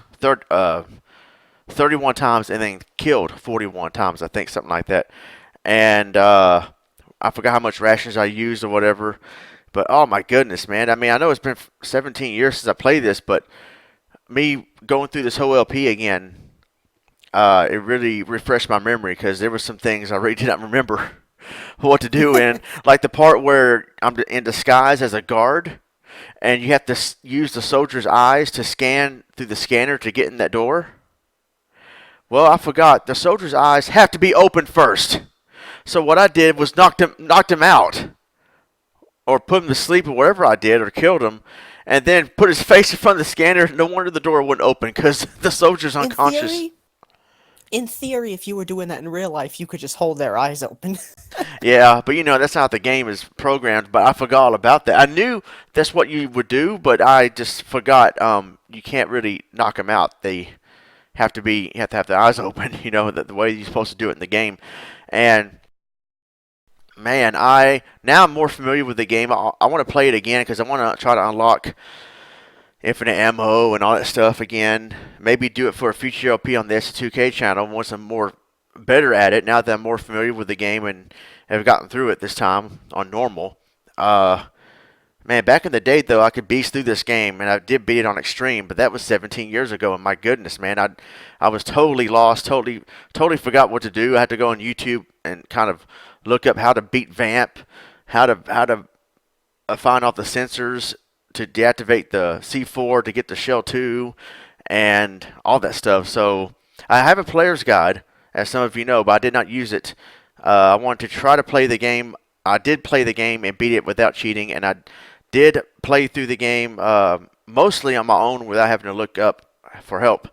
31 times and then killed 41 times. I think something like that. And I forgot how much rations I used or whatever. But, oh, my goodness, man. I mean, I know it's been 17 years since I played this, but me going through this whole LP again, it really refreshed my memory because there were some things I really did not remember what to do. And like the part where I'm in disguise as a guard, and you have to use the soldier's eyes to scan through the scanner to get in that door. Well, I forgot. The soldier's eyes have to be open first. So what I did was knocked him out, or put him to sleep, or whatever I did, or killed him, and then put his face in front of the scanner. No wonder the door wouldn't open because the soldier's unconscious. In theory, if you were doing that in real life, you could just hold their eyes open. Yeah, but that's not how the game is programmed. But I forgot all about that. I knew that's what you would do, but I just forgot. You can't really knock them out. They have to have their eyes open. The way you're supposed to do it in the game, and. Man, now I'm more familiar with the game. I want to play it again because I want to try to unlock infinite ammo and all that stuff again. Maybe do it for a future LP on the S2K channel once I'm more better at it. Now that I'm more familiar with the game and have gotten through it this time on normal. Man, back in the day though, I could beast through this game, and I did beat it on extreme, but that was 17 years ago. And my goodness, man, I was totally lost, totally forgot what to do. I had to go on YouTube and kind of look up how to beat Vamp, how to find off the sensors to deactivate the C4 to get the Shell 2, and all that stuff. So I have a player's guide as some of you know, but I did not use it. I wanted to try to play the game. I did play the game and beat it without cheating, and I did play through the game mostly on my own without having to look up for help.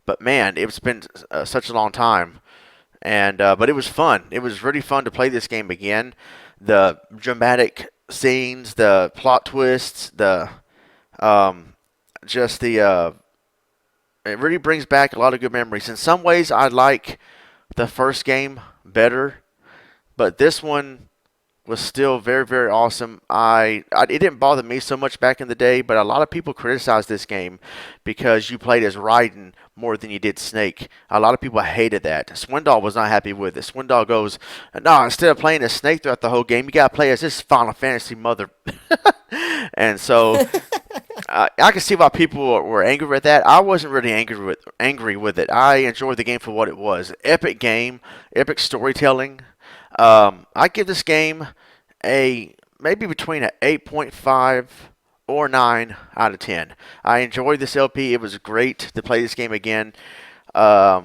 But man, it's been such a long time, and but it was fun. It was really fun to play this game again. The dramatic scenes, the plot twists, the just the it really brings back a lot of good memories. In some ways, I like the first game better, but this one was still very, very awesome. It didn't bother me so much back in the day, but a lot of people criticized this game because you played as Raiden more than you did Snake. A lot of people hated that. Swindoll was not happy with it. Swindoll goes, "No, instead of playing as Snake throughout the whole game, you gotta play as this Final Fantasy mother." And so I can see why people were angry with that. I wasn't really angry with it. I enjoyed the game for what it was. Epic game, epic storytelling. I give this game a maybe between an 8.5 or 9 out of 10. I enjoyed this LP. It was great to play this game again. Yeah,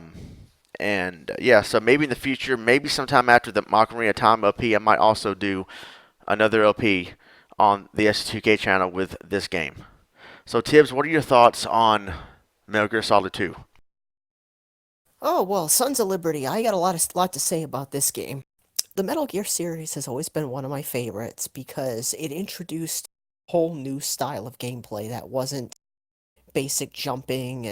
so maybe in the future, maybe sometime after the Ocarina of Time LP, I might also do another LP on the S2K channel with this game. So Tibbs, what are your thoughts on Metal Gear Solid 2? Oh, well, Sons of Liberty, I got lot to say about this game. The Metal Gear series has always been one of my favorites because it introduced a whole new style of gameplay that wasn't basic jumping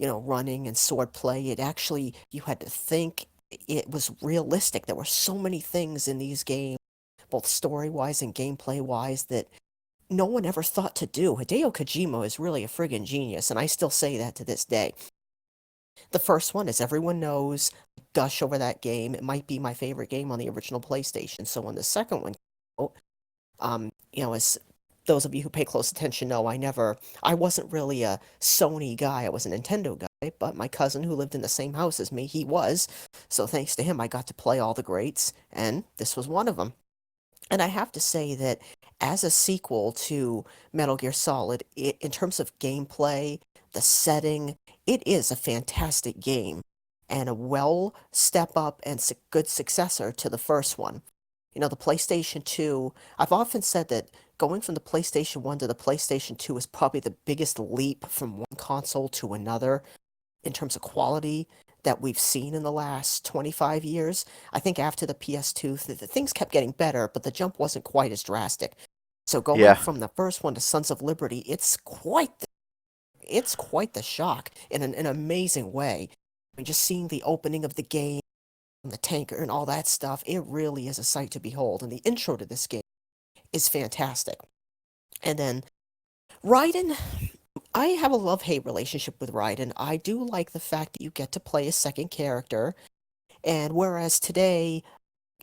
and, running and swordplay. It actually, you had to think, it was realistic. There were so many things in these games, both story-wise and gameplay-wise, that no one ever thought to do. Hideo Kojima is really a friggin' genius, and I still say that to this day. The first one, as everyone knows, gush over that game. It might be my favorite game on the original PlayStation. So when the second one came out, as those of you who pay close attention know, I wasn't really a Sony guy. I was a Nintendo guy, but my cousin who lived in the same house as me, he was. So thanks to him, I got to play all the greats, and this was one of them. And I have to say that as a sequel to Metal Gear Solid, in terms of gameplay, the setting, it is a fantastic game and a well step up and good successor to the first one. The PlayStation 2, I've often said that going from the PlayStation 1 to the PlayStation 2 is probably the biggest leap from one console to another in terms of quality that we've seen in the last 25 years. I think after the PS2, things kept getting better, but the jump wasn't quite as drastic. So going from the first one to Sons of Liberty, it's quite the shock in an amazing way. I mean, just seeing the opening of the game, the tanker and all that stuff, it really is a sight to behold. And the intro to this game is fantastic. And then Raiden, I have a love-hate relationship with Raiden. I do like the fact that you get to play a second character, and whereas today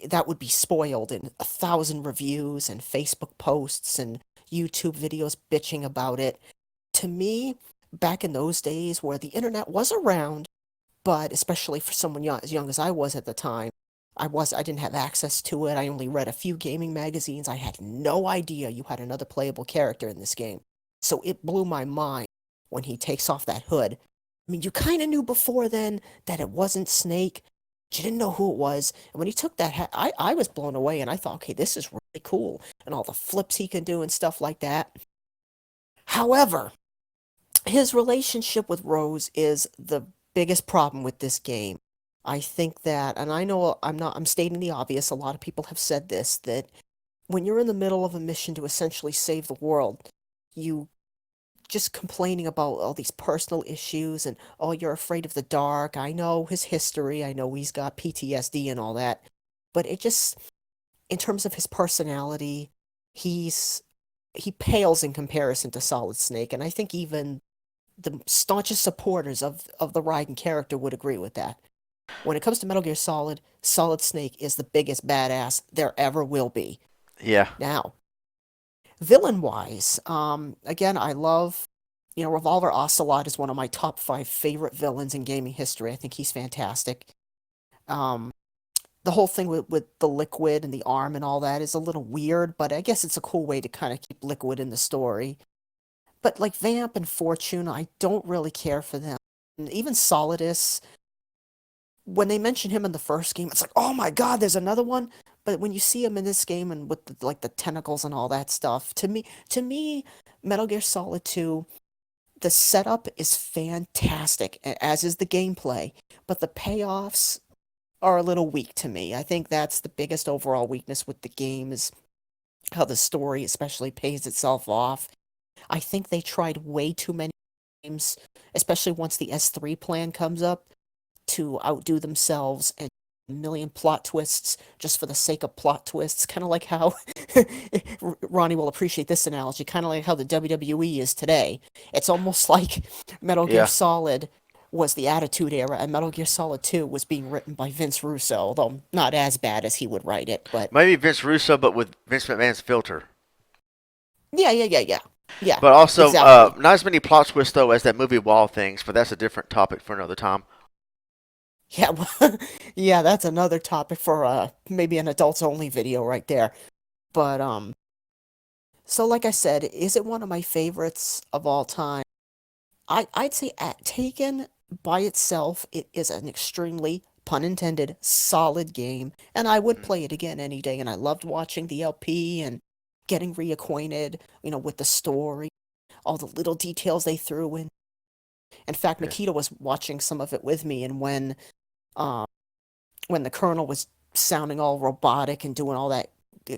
that would be spoiled in 1,000 reviews and Facebook posts and YouTube videos bitching about it, to me, back in those days where the internet was around, but especially for someone as young as I was at the time, I didn't have access to it. I only read a few gaming magazines. I had no idea you had another playable character in this game. So it blew my mind when he takes off that hood. I mean, you kind of knew before then that it wasn't Snake, but you didn't know who it was. And when he took that hat, I was blown away, and I thought, okay, this is really cool. And all the flips he can do and stuff like that. However, his relationship with Rose is the biggest problem with this game. I think that, and I know I'm stating the obvious, a lot of people have said this, that when you're in the middle of a mission to essentially save the world, you just complaining about all these personal issues and, oh, you're afraid of the dark. I know his history. I know he's got PTSD and all that. But it just, in terms of his personality, he pales in comparison to Solid Snake. And I think even the staunchest supporters of the Raiden character would agree with that. When it comes to Metal Gear Solid, Solid Snake is the biggest badass there ever will be. Yeah. Now, villain-wise, again, I love, Revolver Ocelot is one of my top 5 favorite villains in gaming history. I think he's fantastic. The whole thing with the Liquid and the arm and all that is a little weird, but I guess it's a cool way to kind of keep Liquid in the story. But like Vamp and Fortune, I don't really care for them. And even Solidus, when they mention him in the first game, it's like, oh my god, there's another one. But when you see him in this game and with like the tentacles and all that stuff, to me, Metal Gear Solid 2, the setup is fantastic, as is the gameplay, but the payoffs are a little weak to me. I think that's the biggest overall weakness with the game is how the story especially pays itself off. I think they tried way too many games, especially once the S3 plan comes up, to outdo themselves and a million plot twists just for the sake of plot twists. Kind of like how Ronnie will appreciate this analogy. Kind of like how the WWE is today. It's almost like Metal Gear Yeah. Solid was the Attitude Era, and Metal Gear Solid 2 was being written by Vince Russo, although not as bad as he would write it. But Maybe Vince Russo, but with Vince McMahon's filter. Yeah, But also, exactly. not as many plot twists, though, as that movie Wall Things, but that's a different topic for another time. Yeah, well, yeah, that's another topic for maybe an adults only video right there. But so like I said, is it one of my favorites of all time? I'd say taken by itself, it is an extremely, pun intended, solid game, and I would play it again any day. And I loved watching the LP and getting reacquainted, with the story, all the little details they threw in. In fact, Yeah. Makita was watching some of it with me, and um, when the Colonel was sounding all robotic and doing all that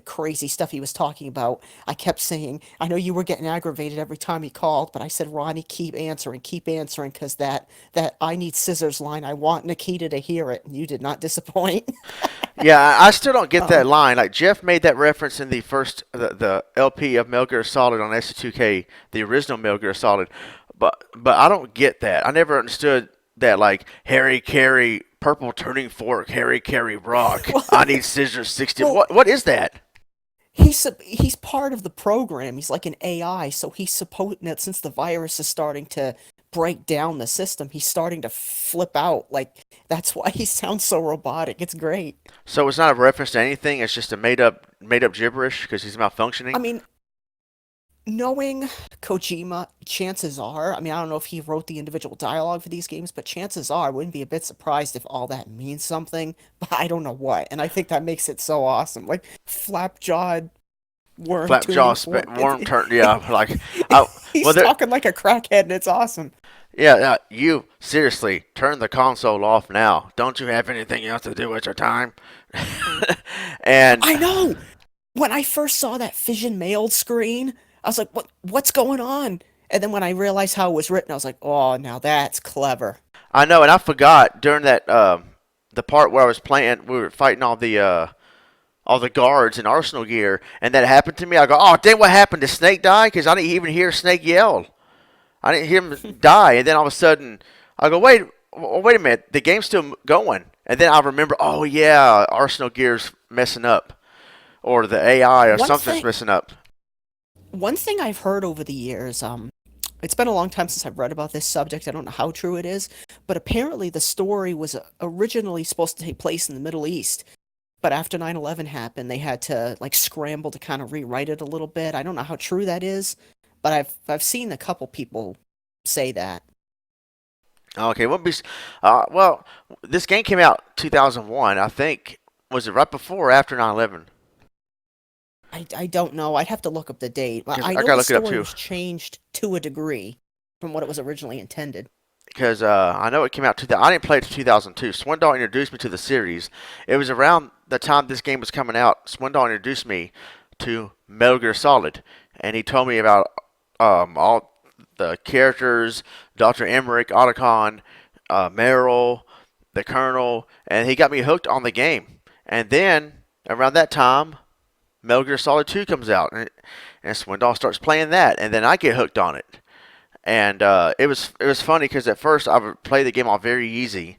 crazy stuff he was talking about, I kept saying, I know you were getting aggravated every time he called, but I said, Ronnie, keep answering, because that I need scissors line, I want Nikita to hear it, and you did not disappoint. Yeah, I still don't get that Um, line. Like Jeff made that reference in the LP of Metal Gear Solid on SC2K, the original Metal Gear Solid, but I don't get that. I never understood that. Like Harry Carey, purple turning fork, Harry Carey rock. I need scissors 60. well, What is that? he's part of the program. He's like an AI, so he's supposed that since the virus is starting to break down the system, he's starting to flip out. Like that's why he sounds so robotic. It's great. So it's not a reference to anything. It's just a made up gibberish because he's I malfunctioning. mean, knowing Kojima, chances are, I mean, I don't know if he wrote the individual dialogue for these games, but chances are I wouldn't be a bit surprised if all that means something, but I don't know what. And I think that makes it so awesome. Like flapjawed worm tuning fork. Worm turn. Yeah, like I, well, He's there. talking like a crackhead, and it's awesome. Yeah, you seriously turn the console off now. Don't you have anything else to do with your time? And I know. When I first saw that fission mailed screen, I was like, what's going on? And then when I realized how it was written, I was like, oh, now that's clever. I know, and I forgot during that the part where I was playing, we were fighting all the guards in Arsenal gear, and that happened to me. I go, oh, dang, what happened? Did Snake die? Because I didn't even hear Snake yell. I didn't hear him die, and then all of a sudden, I go, wait a minute, the game's still going. And then I remember, oh yeah, Arsenal gear's messing up, or the AI or One something's thing, messing up. one thing I've heard over the years, it's been a long time since I've read about this subject. I don't know how true it is, but apparently the story was originally supposed to take place in the Middle East. But after 9/11 happened, they had to like scramble to kind of rewrite it a little bit. I don't know how true that is, but I've seen a couple people say that. Okay, well, this game came out 2001, I think. Was it right before or after 9/11? I don't know. I'd have to look up the date. But 'Cause I I know gotta the look it up story too. was changed to a degree from what it was originally intended. Because I know it came out. I didn't play it in 2002. Swindoll introduced me to the series. It was around the time this game was coming out. Swindoll introduced me to Metal Gear Solid, and he told me about all the characters, Dr. Emmerich, Otacon, Meryl, the Colonel, and he got me hooked on the game. And then around that time, Metal Gear Solid 2 comes out, and Swindoll starts playing that, and then I get hooked on it. And it was funny because at first I would play the game on very easy,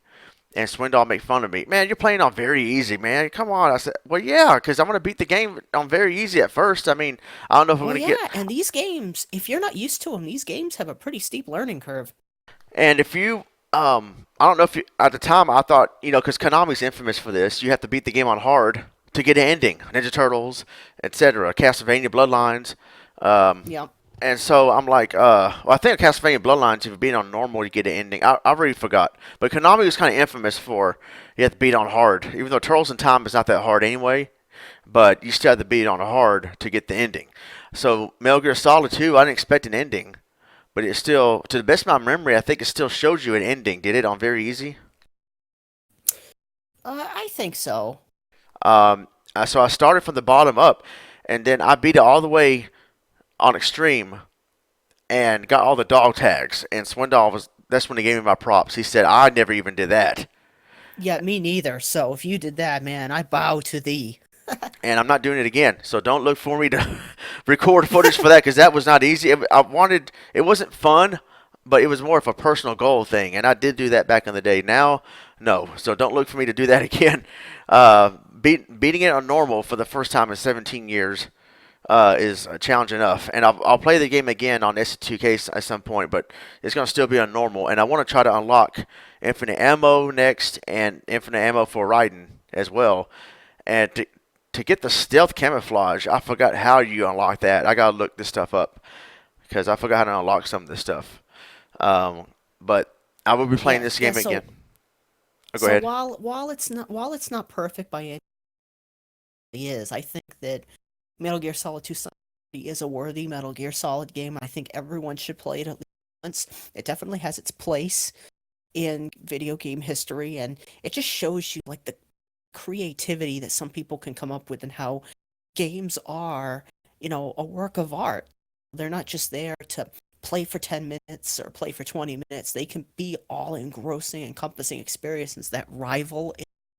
and Swindoll make fun of me. Man, you're playing on very easy, man. Come on. I said, well, yeah, because I'm going to beat the game on very easy at first. I mean, I don't know if I'm Well, going to yeah, get. and these games, if you're not used to them, these games have a pretty steep learning curve. And if you, I don't know if you, at the time I thought, because Konami's infamous for this, you have to beat the game on hard to get an ending. Ninja Turtles, etc., Castlevania Bloodlines. Yeah. And so I'm like, well, I think Castlevania Bloodlines, if you beat on normal, you get an ending. I really forgot. But Konami was kind of infamous for you have to beat on hard. Even though Turtles in Time is not that hard anyway, but you still have to beat on hard to get the ending. So Metal Gear Solid 2, I didn't expect an ending. But it still, to the best of my memory, I think it still shows you an ending. Did it on very easy? I think so. So I started from the bottom up, and then I beat it all the way on extreme, and got all the dog tags. And Swindoll that's when he gave me my props. He said, I never even did that. Yeah, me neither. So if you did that, man, I bow to thee. And I'm not doing it again. So don't look for me to record footage for that, because that was not easy. It wasn't fun, but it was more of a personal goal thing. And I did do that back in the day. Now, no. So don't look for me to do that again. Beating it on normal for the first time in 17 years is a challenge enough. And I'll play the game again on S2K at some point, but it's going to still be on normal. And I want to try to unlock infinite ammo next, and infinite ammo for Raiden as well. And to get the stealth camouflage, I forgot how you unlock that. I got to look this stuff up, because I forgot how to unlock some of this stuff. But I will be playing this game again. Go ahead. While it's not perfect by any means, I think that Metal Gear Solid 2 is a worthy Metal Gear Solid game. I think everyone should play it at least once. It definitely has its place in video game history, and it just shows you like the creativity that some people can come up with, and how games are, a work of art. They're not just there to play for 10 minutes or play for 20 minutes. They can be all engrossing, encompassing experiences that rival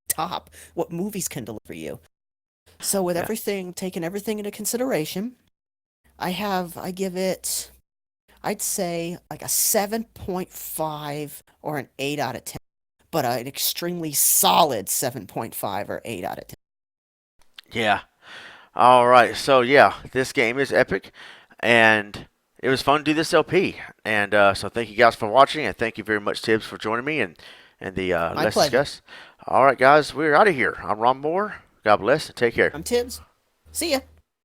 top what movies can deliver you. So with taking everything into consideration, I give it, I'd say like a 7.5 or an 8 out of 10. But an extremely solid 7.5 or 8 out of 10. Yeah. All right. So, yeah, this game is epic, and it was fun to do this LP. And so thank you guys for watching, and thank you very much, Tibbs, for joining me and the Let's Discuss. All right, guys, we're out of here. I'm Ronmower. God bless, and take care. I'm Tibbs. See ya.